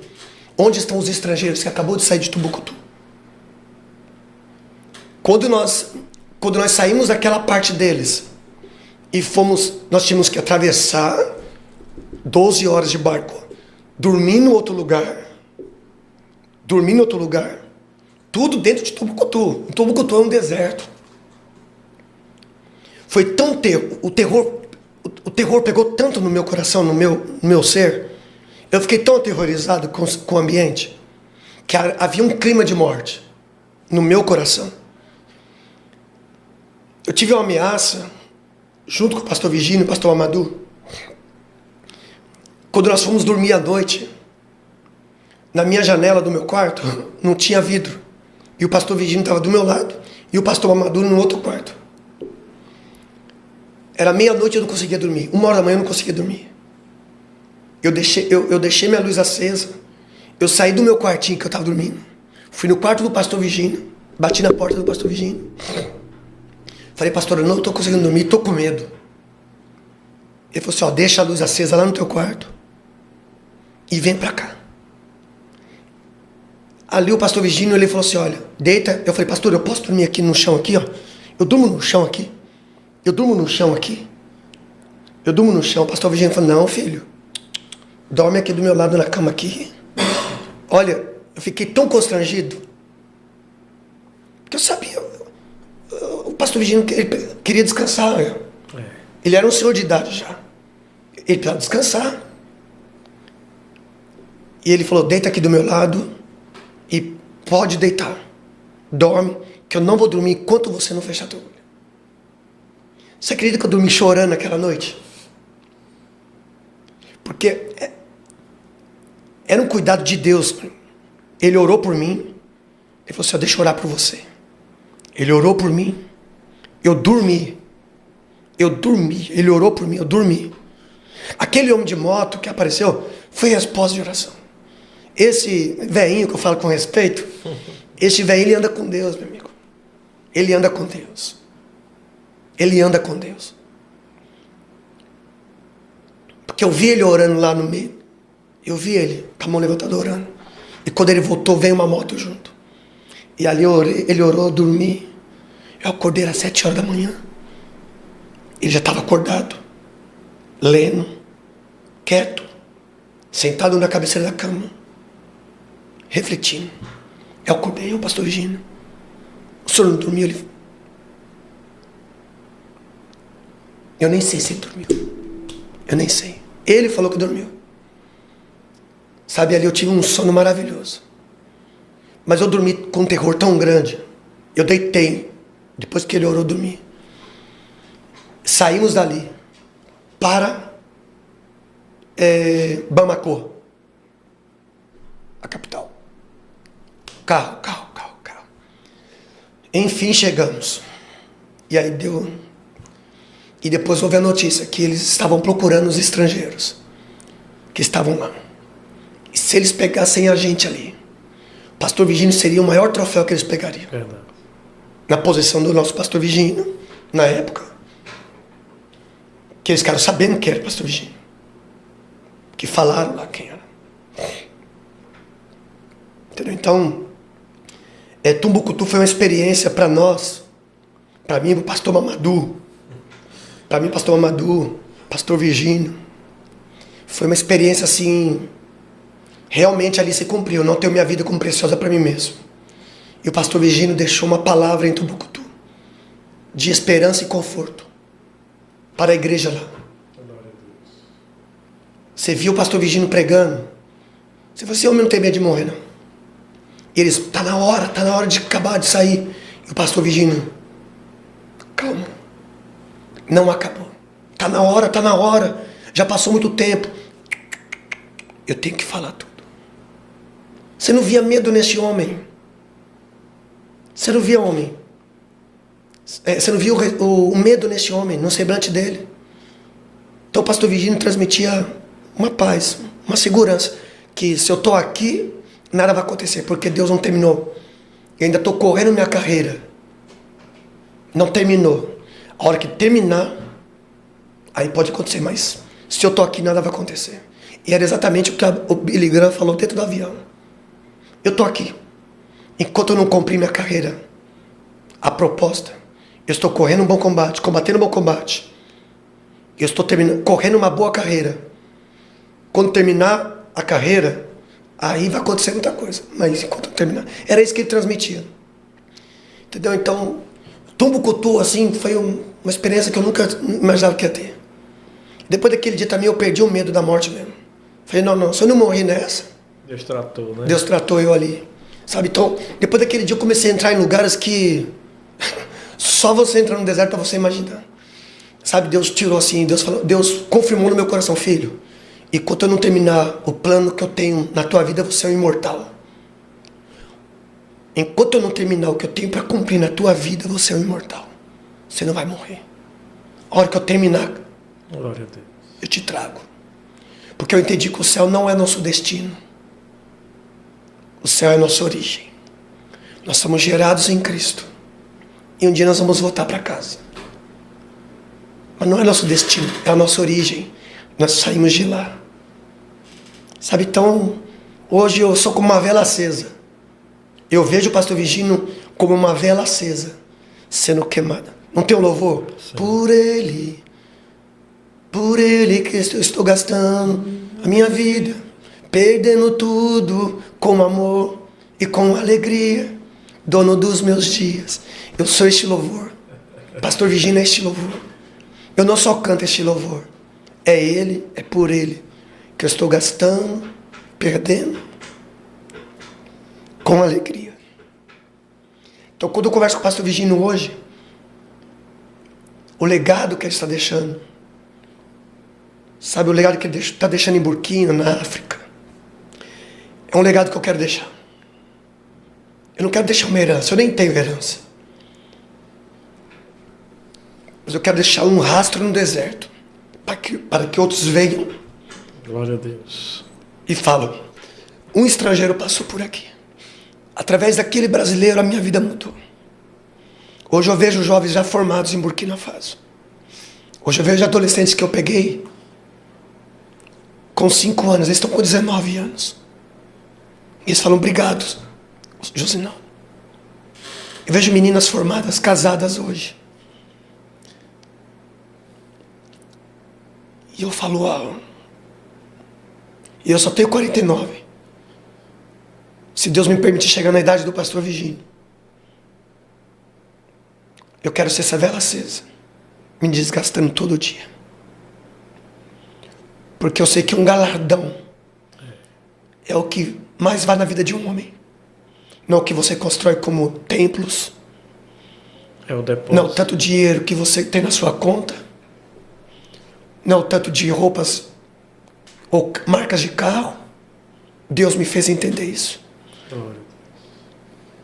Onde estão os estrangeiros que acabou de sair de Tubucutu? Quando nós saímos daquela parte deles, E nós tínhamos que atravessar 12 horas de barco, dormir no outro lugar, tudo dentro de Tombuctu. Tombuctu é um deserto. Foi tão o terror pegou tanto no meu coração, no meu ser. Eu fiquei tão aterrorizado com o ambiente, que havia um clima de morte no meu coração. Eu tive uma ameaça, junto com o pastor Virgínio e o pastor Amadou, quando nós fomos dormir à noite. Na minha janela do meu quarto não tinha vidro, e o pastor Virgínio estava do meu lado, e o pastor Amadou no outro quarto. Era meia-noite, eu não conseguia dormir. 1h da manhã eu não conseguia dormir. Eu deixei minha luz acesa. Eu saí do meu quartinho que eu estava dormindo. Fui no quarto do pastor Virgínio. Bati na porta do pastor Virgínio. Falei, pastor, eu não estou conseguindo dormir, estou com medo. Ele falou assim, ó, deixa a luz acesa lá no teu quarto e vem para cá. Ali o pastor Virgínio, ele falou assim, olha, deita. Eu falei, pastor, eu posso dormir aqui no chão aqui, ó? Eu durmo no chão aqui. Eu durmo no chão aqui. Eu durmo no chão. O pastor Virgínio falou, não, filho. Dorme aqui do meu lado na cama aqui. Olha, eu fiquei tão constrangido. Porque eu sabia. O pastor Virgínio queria descansar. Ele era um senhor de idade já. Ele precisava descansar. E ele falou, deita aqui do meu lado e pode deitar. Dorme, que eu não vou dormir enquanto você não fechar teu olho. Você acredita que eu dormi chorando aquela noite? Porque era um cuidado de Deus. Ele orou por mim. Ele falou assim, deixa eu orar por você. Ele orou por mim. Eu dormi. Ele orou por mim, eu dormi. Aquele homem de moto que apareceu foi resposta de oração. Esse velhinho que eu falo com respeito, esse velhinho, ele anda com Deus, meu amigo. Ele anda com Deus. Ele anda com Deus. Porque eu vi ele orando lá no meio. Eu vi ele com a mão levantada orando. E quando ele voltou, veio uma moto junto. E ali ele orou, eu dormi. Eu acordei às 7 horas da manhã. Ele já estava acordado, lendo, quieto, sentado na cabeceira da cama, refletindo. Eu acordei, o pastor Virgínio. O senhor não dormiu? Eu nem sei se ele dormiu. Eu nem sei. Ele falou que dormiu. Sabe, ali eu tive um sono maravilhoso. Mas eu dormi com um terror tão grande. Eu deitei. Depois que ele orou, eu dormi. Saímos dali para Bamako, a capital. Carro. Enfim, chegamos. E aí deu... E depois houve a notícia que eles estavam procurando os estrangeiros que estavam lá. E se eles pegassem a gente ali, o pastor Virgínio seria o maior troféu que eles pegariam. Verdade. Na posição do nosso pastor Virgínio, na época, que eles ficaram sabendo que era o pastor Virgínio. Que falaram lá quem era. Entendeu? Então, Tombuctu foi uma experiência para nós, para mim, o pastor Amadou, pastor Virgínio. Foi uma experiência assim, realmente ali se cumpriu. Eu não tenho minha vida como preciosa para mim mesmo. E o pastor Virgínio deixou uma palavra em Tombuctu de esperança e conforto para a igreja lá. Você viu o pastor Virgínio pregando? Você falou, esse homem não tem medo de morrer, não. E eles, tá na hora de acabar de sair. E o pastor Virgínio, calma, não acabou. Tá na hora, já passou muito tempo. Eu tenho que falar tudo. Você não via medo nesse homem. Você não via o medo nesse homem, no semblante dele. Então o pastor Virgínio transmitia uma paz, uma segurança, que se eu estou aqui, nada vai acontecer, porque Deus não terminou. Eu ainda estou correndo minha carreira. Não terminou. A hora que terminar, aí pode acontecer, mas se eu estou aqui, nada vai acontecer. E era exatamente o que o Billy Graham falou dentro do avião. Eu estou aqui. Enquanto eu não cumprir minha carreira, a proposta, eu estou correndo um bom combate, combatendo um bom combate. Eu estou correndo uma boa carreira. Quando terminar a carreira, aí vai acontecer muita coisa. Mas enquanto eu terminar, era isso que ele transmitia. Entendeu? Então, Tumbucutu, assim, foi uma experiência que eu nunca imaginava que ia ter. Depois daquele dia também eu perdi o medo da morte mesmo. Falei, não, se eu não morrer nessa... Deus tratou, né? Deus tratou eu ali. Sabe, então, depois daquele dia eu comecei a entrar em lugares que... só você entra no deserto para você imaginar. Sabe, Deus tirou assim, Deus confirmou no meu coração, filho, enquanto eu não terminar o plano que eu tenho na tua vida, você é um imortal. Enquanto eu não terminar o que eu tenho para cumprir na tua vida, você é um imortal. Você não vai morrer. A hora que eu terminar, glória a Deus, eu te trago. Porque eu entendi que o céu não é nosso destino. O céu é nossa origem. Nós somos gerados em Cristo. E um dia nós vamos voltar para casa. Mas não é nosso destino, é a nossa origem. Nós saímos de lá. Sabe, então, hoje eu sou como uma vela acesa. Eu vejo o pastor Virgínio como uma vela acesa, sendo queimada. Não tem um louvor? Sim. Por ele que eu estou gastando a minha vida, perdendo tudo com amor e com alegria, dono dos meus dias. Eu sou este louvor. Pastor Virgínio é este louvor. Eu não só canto este louvor. É ele, é por ele que eu estou gastando, perdendo, com alegria. Então, quando eu converso com o pastor Virgínio hoje, o legado que ele está deixando, sabe, o legado que ele está deixando em Burkina, na África, é um legado que eu quero deixar. Eu não quero deixar uma herança, eu nem tenho herança. Mas eu quero deixar um rastro no deserto, para que outros venham. Glória a Deus. E falam, um estrangeiro passou por aqui. Através daquele brasileiro, a minha vida mudou. Hoje eu vejo jovens já formados em Burkina Faso. Hoje eu vejo adolescentes que eu peguei com 5 anos, eles estão com 19 anos. E eles falam, obrigado, Josinaldo. Eu vejo meninas formadas, casadas hoje. E eu falo, e eu só tenho 49. Se Deus me permitir chegar na idade do pastor Virgínio, eu quero ser essa vela acesa, me desgastando todo dia. Porque eu sei que um galardão é o que mais vai na vida de um homem. Não o que você constrói como templos. É o depósito. Não tanto dinheiro que você tem na sua conta. Não tanto de roupas ou marcas de carro. Deus me fez entender isso.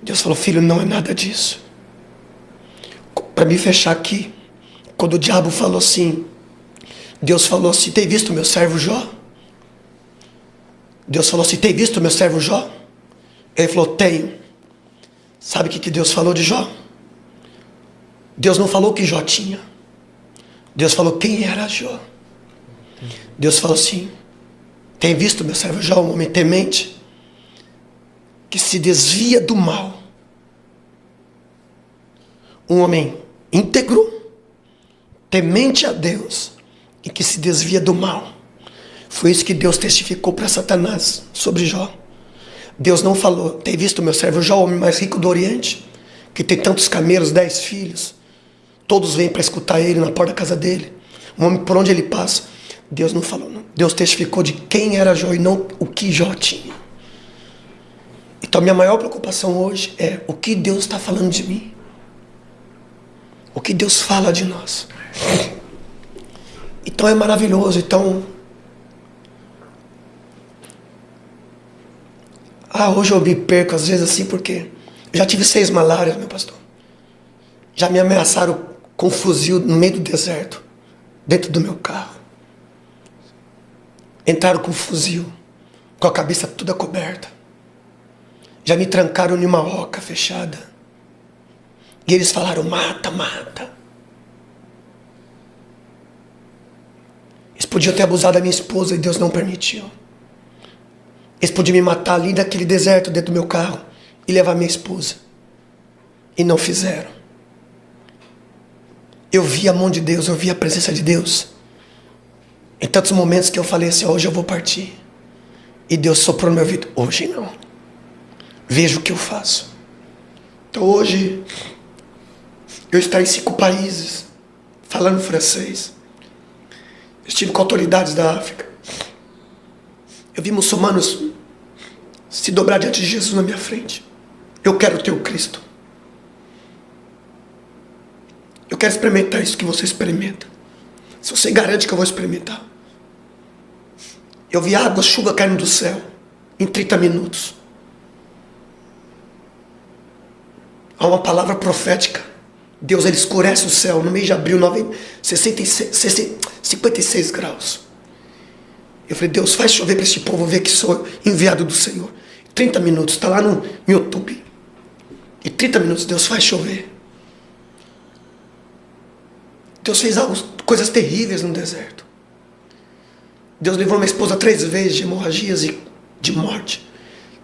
Deus falou, filho, não é nada disso. Para me fechar aqui, quando o diabo falou assim, Deus falou assim, tem visto meu servo Jó? Deus falou assim, tem visto meu servo Jó? Ele falou, tenho. Sabe o que Deus falou de Jó? Deus não falou que Jó tinha. Deus falou quem era Jó. Deus falou assim, tem visto meu servo Jó, um homem temente, que se desvia do mal. Um homem íntegro, temente a Deus, e que se desvia do mal. Foi isso que Deus testificou para Satanás sobre Jó. Deus não falou, tem visto meu servo Jó, o homem mais rico do Oriente, que tem tantos camelos, 10 filhos, todos vêm para escutar ele na porta da casa dele, um homem por onde ele passa. Deus não falou, não. Deus testificou de quem era Jó e não o que Jó tinha. Então minha maior preocupação hoje é o que Deus está falando de mim. O que Deus fala de nós. Então é maravilhoso. Então, hoje eu me perco às vezes assim porque eu já tive 6 malárias, meu pastor. Já me ameaçaram com um fuzil no meio do deserto, dentro do meu carro. Entraram com um fuzil, com a cabeça toda coberta. Já me trancaram em uma oca fechada. E eles falaram, mata, mata. Eles podiam ter abusado da minha esposa e Deus não permitiu. Eles podiam me matar ali naquele deserto dentro do meu carro e levar minha esposa. E não fizeram. Eu vi a mão de Deus, eu vi a presença de Deus. Em tantos momentos que eu falei assim, hoje eu vou partir. E Deus soprou no meu ouvido, hoje não. Veja o que eu faço. Então hoje, eu estou em 5 países, falando francês. Eu estive com autoridades da África. Eu vi muçulmanos se dobrar diante de Jesus na minha frente. Eu quero ter o Cristo. Eu quero experimentar isso que você experimenta. Se você garante que eu vou experimentar. Eu vi água, chuva caindo do céu em 30 minutos. Há uma palavra profética. Deus, ele escurece o céu no mês de abril, 56 graus. Eu falei, Deus, faz chover para este povo ver que sou enviado do Senhor. 30 minutos, está lá no YouTube. E 30 minutos Deus faz chover. Deus fez coisas terríveis no deserto. Deus livrou minha esposa 3 vezes de hemorragias e de morte.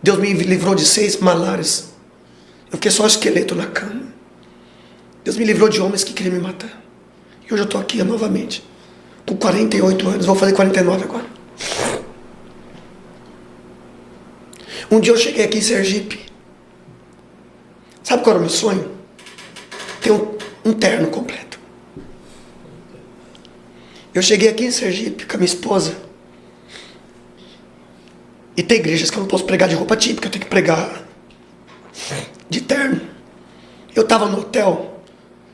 Deus me livrou de 6 malárias. Eu fiquei só esqueleto na cama. Deus me livrou de homens que queriam me matar. E hoje eu estou aqui novamente. Com 48 anos, vou fazer 49 agora. Um dia eu cheguei aqui em Sergipe. Sabe qual era o meu sonho? Ter um terno completo. Eu cheguei aqui em Sergipe com a minha esposa. E tem igrejas que eu não posso pregar de roupa típica, eu tenho que pregar de terno. Eu estava no hotel,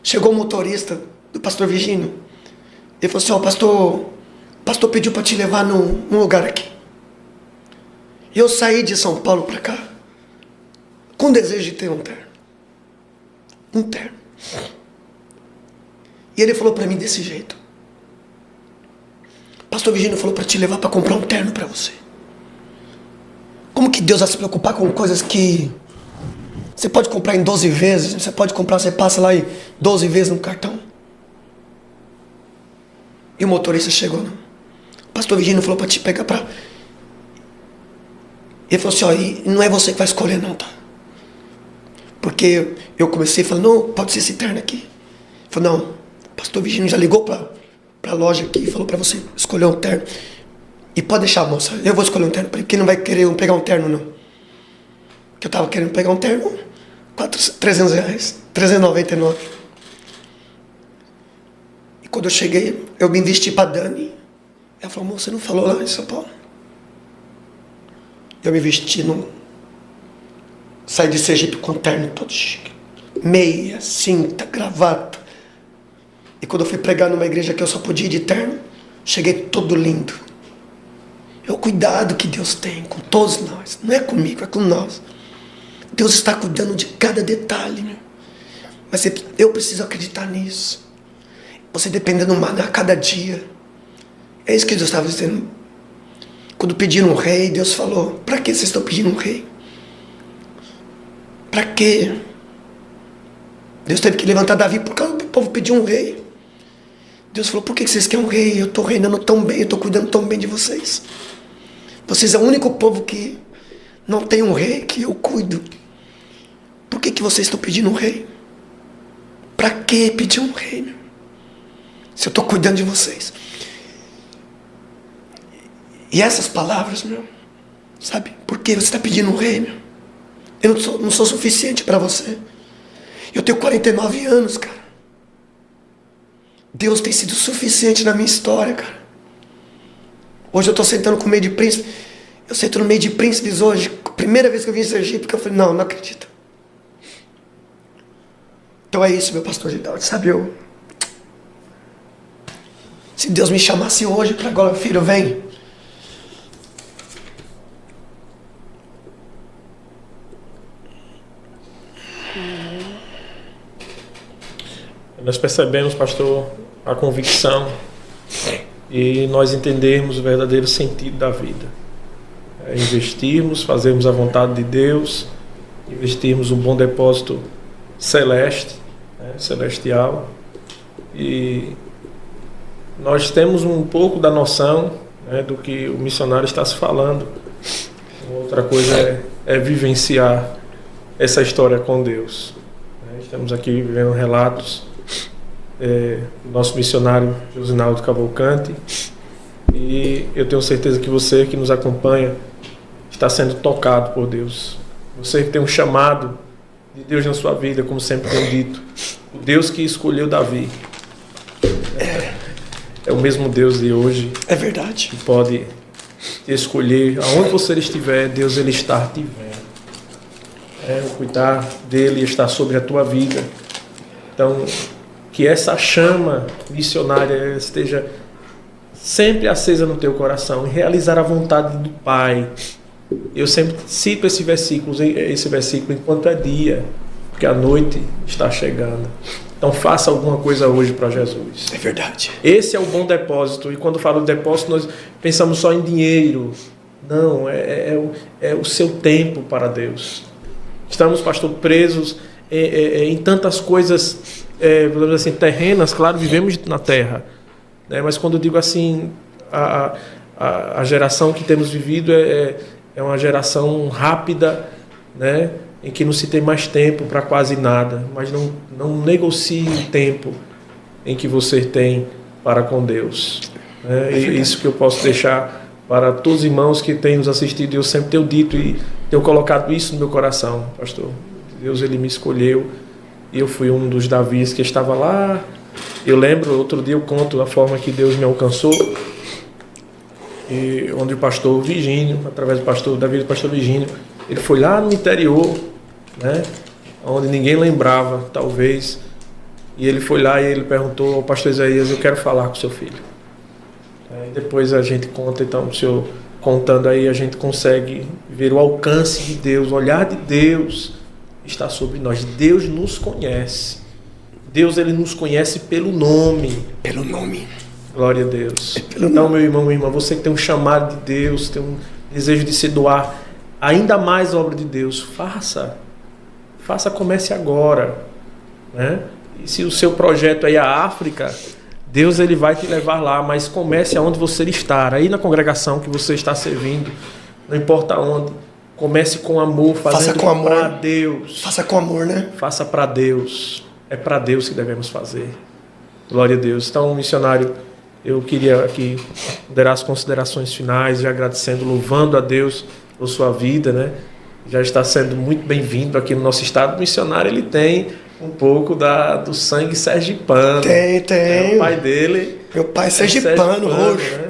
chegou o motorista do pastor Virgínio. Ele falou assim, ó, o pastor pediu para te levar num lugar aqui. E eu saí de São Paulo para cá com desejo de ter um terno. Um terno. E ele falou para mim desse jeito. Pastor Virgínio falou para te levar para comprar um terno para você. Como que Deus vai se preocupar com coisas que você pode comprar em 12 vezes, você passa lá em 12 vezes no cartão. E o motorista chegou, não. O pastor Virgínio falou para te pegar para... Ele falou assim, ó, e não é você que vai escolher não, tá? Porque eu comecei a falar, não, pode ser esse terno aqui. Ele falou, não, o pastor Virgínio já ligou para a loja aqui e falou para você escolher um terno. E pode deixar, moça, eu vou escolher um terno, porque não vai querer pegar um terno, não. Que eu estava querendo pegar um terno, R$300, R$399. E quando eu cheguei, eu me vesti para Dani. Ela falou, moça, você não falou lá em São Paulo? Eu me vesti, saí de Sergipe com terno todo chique. Meia, cinta, gravata. E quando eu fui pregar numa igreja que eu só podia ir de terno, cheguei todo lindo. É o cuidado que Deus tem com todos nós. Não é comigo, é com nós. Deus está cuidando de cada detalhe, meu. Mas eu preciso acreditar nisso. Você dependendo do maná a cada dia. É isso que Deus estava dizendo. Quando pediram um rei, Deus falou, para que vocês estão pedindo um rei? Para quê? Deus teve que levantar Davi por causa do povo pedir um rei. Deus falou, por que vocês querem um rei? Eu estou reinando tão bem, eu estou cuidando tão bem de vocês. Vocês é o único povo que não tem um rei que eu cuido. Por que vocês estão pedindo um rei? Para que pedir um rei, meu? Se eu estou cuidando de vocês. E essas palavras, meu, sabe? Por que você está pedindo um rei, meu? Eu não sou suficiente para você. Eu tenho 49 anos, cara. Deus tem sido suficiente na minha história, cara. Hoje eu estou sentando com o meio de príncipes. Eu sento no meio de príncipes hoje. Primeira vez que eu vim em Sergipe, que eu falei, não acredito. Então é isso, meu pastor Gidaldo, sabe? Se Deus me chamasse hoje para agora, filho, vem. Nós percebemos, pastor, a convicção e nós entendermos o verdadeiro sentido da vida. É investirmos, fazermos a vontade de Deus, investirmos um bom depósito celeste, celestial. E nós temos um pouco da noção, do que o missionário está se falando. Outra coisa é vivenciar essa história com Deus. Estamos aqui vivendo relatos do nosso missionário Josinaldo Cavalcante, E eu tenho certeza que você que nos acompanha está sendo tocado por Deus. Você que tem um chamado de Deus na sua vida, como sempre tenho dito. O Deus que escolheu Davi é o mesmo Deus de hoje. É verdade. Que pode te escolher. Aonde você estiver, Deus ele está te vendo. O cuidar dele está sobre a tua vida. Então, que essa chama missionária esteja sempre acesa no teu coração e realizar a vontade do Pai. Eu sempre cito esse versículo enquanto é dia, porque a noite está chegando. Então faça alguma coisa hoje para Jesus. É verdade. Esse é o bom depósito. E quando falo de depósito, nós pensamos só em dinheiro. Não, é o seu tempo para Deus. Estamos, pastor, presos em tantas coisas, podemos dizer assim, terrenas. Claro, vivemos na terra, né? Mas quando eu digo assim, a geração que temos vivido é uma geração rápida, né? Em que não se tem mais tempo para quase nada. Mas não negocie o tempo em que você tem para com Deus. Né? E isso que eu posso deixar para todos os irmãos que têm nos assistido. Eu sempre tenho dito e tenho colocado isso no meu coração, pastor. Deus ele me escolheu e eu fui um dos Davis que estava lá. Eu lembro, outro dia eu conto a forma que Deus me alcançou. E onde o pastor Virgínio, através do pastor Davi e do pastor Virgínio, ele foi lá no interior, né, onde ninguém lembrava, talvez, e ele foi lá e ele perguntou ao pastor Isaías: eu quero falar com o seu filho. Aí depois a gente conta, então, o senhor contando aí, a gente consegue ver o alcance de Deus, o olhar de Deus está sobre nós. Deus nos conhece. Deus ele nos conhece pelo nome. Pelo nome. Glória a Deus. Então, meu irmão, minha irmã, você que tem um chamado de Deus, tem um desejo de se doar ainda mais a obra de Deus, faça, comece agora, né? E se o seu projeto é a África, Deus ele vai te levar lá, mas comece aonde você está, aí na congregação que você está servindo, não importa onde, comece com amor, fazendo para Deus. Faça com amor, né? Faça para Deus, é para Deus que devemos fazer. Glória a Deus. Então, missionário, eu queria aqui dar as considerações finais, já agradecendo, louvando a Deus por sua vida, né? Já está sendo muito bem-vindo aqui no nosso estado. O missionário, ele tem um pouco do sangue sergipano. Tem. O pai dele... Meu pai é sergipano, roxo. Né?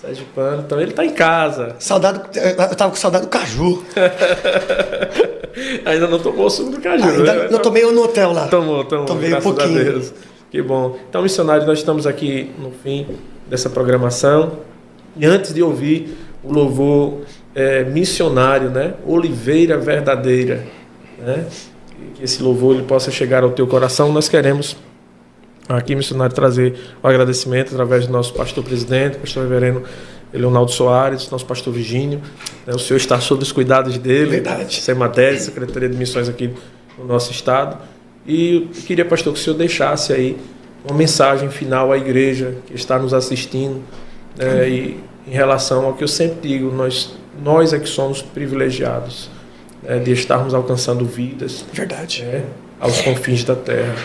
Sergipano. Então, ele está em casa. Eu estava com saudade do caju. Ainda não tomou o suco do caju. Ainda não tomei no hotel lá. Tomei um pouquinho. A Deus. Que bom. Então, missionário, nós estamos aqui no fim dessa programação. E antes de ouvir o louvor missionário, né? Oliveira Verdadeira, né? Que esse louvor ele possa chegar ao teu coração. Nós queremos aqui, missionário, trazer o agradecimento através do nosso pastor presidente, pastor reverendo Leonardo Soares, nosso pastor Virgínio. Né? O senhor está sob os cuidados dele. Verdade. SEMADES, Secretaria de Missões aqui no nosso estado. E eu queria, pastor, que o senhor deixasse aí uma mensagem final à igreja que está nos assistindo, e em relação ao que eu sempre digo, nós é que somos privilegiados, de estarmos alcançando vidas. Verdade. Aos confins da terra.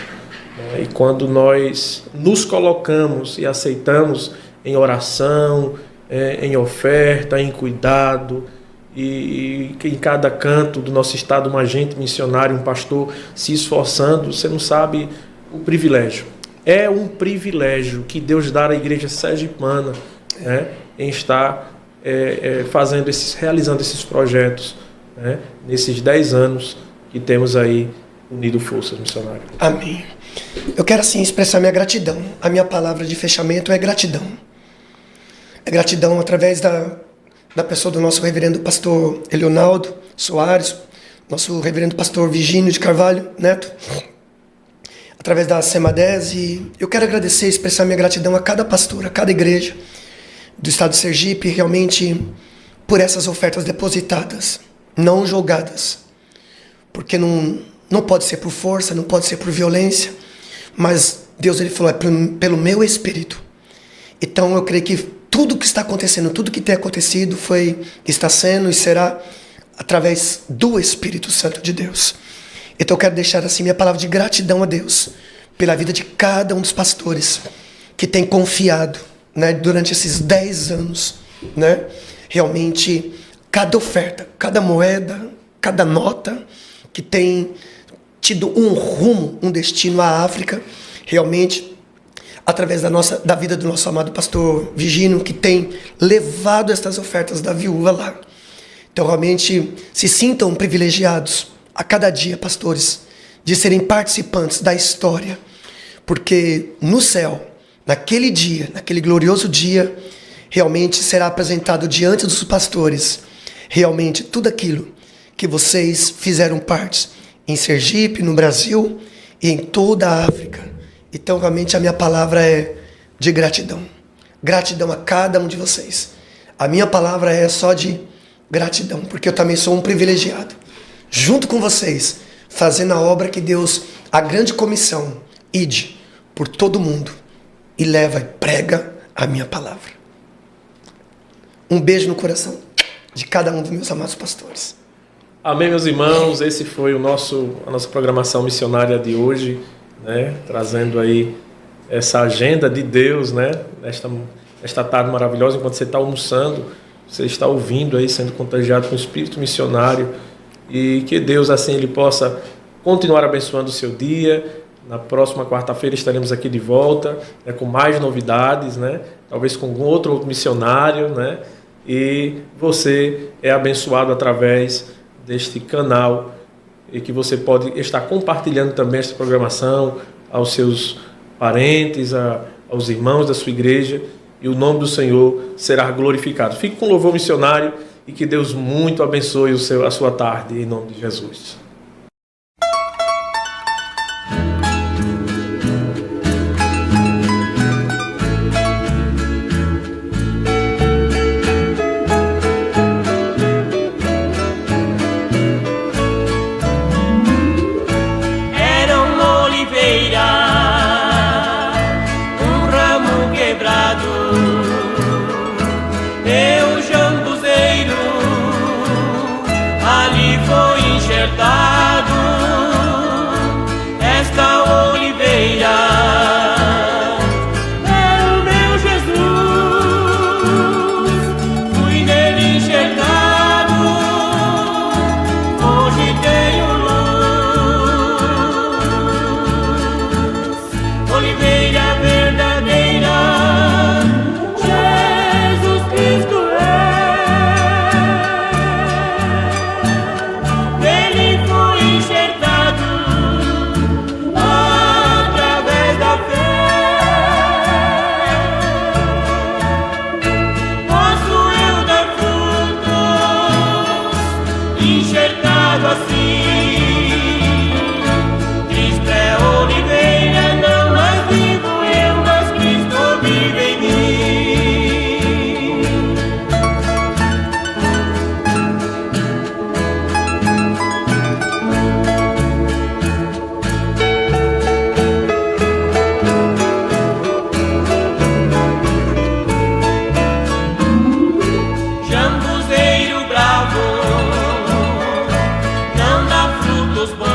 E quando nós nos colocamos e aceitamos em oração, em oferta, em cuidado, e em cada canto do nosso estado um agente missionário, um pastor se esforçando, você não sabe o privilégio. É um privilégio que Deus dá à igreja sergipana, né, em estar realizando esses projetos, né, nesses 10 anos que temos aí unido forças, missionário. Amém. Eu quero assim expressar minha gratidão. A minha palavra de fechamento é gratidão. É gratidão através da pessoa do nosso reverendo pastor Leonardo Soares, nosso reverendo pastor Virgínio de Carvalho Neto, através da SEMADES, e eu quero agradecer e expressar minha gratidão a cada pastor, a cada igreja do estado de Sergipe, realmente por essas ofertas depositadas, não jogadas, porque não pode ser por força, não pode ser por violência, mas Deus ele falou, pelo meu Espírito. Então eu creio que tudo que está acontecendo, tudo que tem acontecido está sendo e será através do Espírito Santo de Deus. Então eu quero deixar assim minha palavra de gratidão a Deus pela vida de cada um dos pastores que tem confiado né, durante esses 10 anos, né, realmente cada oferta, cada moeda, cada nota que tem tido um rumo, um destino à África, realmente através da vida do nosso amado pastor Vigino, que tem levado estas ofertas da viúva lá. Então realmente se sintam privilegiados a cada dia, pastores, de serem participantes da história, porque no céu, naquele dia, naquele glorioso dia, realmente será apresentado diante dos pastores, realmente tudo aquilo que vocês fizeram parte em Sergipe, no Brasil e em toda a África. Então realmente a minha palavra é de gratidão. Gratidão a cada um de vocês. A minha palavra é só de gratidão, porque eu também sou um privilegiado. Junto com vocês, fazendo a obra que Deus, a grande comissão, ide por todo mundo e leva e prega a minha palavra. Um beijo no coração de cada um dos meus amados pastores. Amém, meus irmãos. Esse foi a nossa programação missionária de hoje, né? Trazendo aí essa agenda de Deus, né? Nesta tarde maravilhosa, enquanto você está almoçando, você está ouvindo aí, sendo contagiado com o espírito missionário, e que Deus, assim, Ele possa continuar abençoando o seu dia. Na próxima quarta-feira estaremos aqui de volta, né, com mais novidades, né? Talvez com outro missionário, né? E você é abençoado através deste canal, e que você pode estar compartilhando também esta programação aos seus parentes, aos irmãos da sua igreja, e o nome do Senhor será glorificado. Fique com o louvor missionário e que Deus muito abençoe a sua tarde, em nome de Jesus. Os bons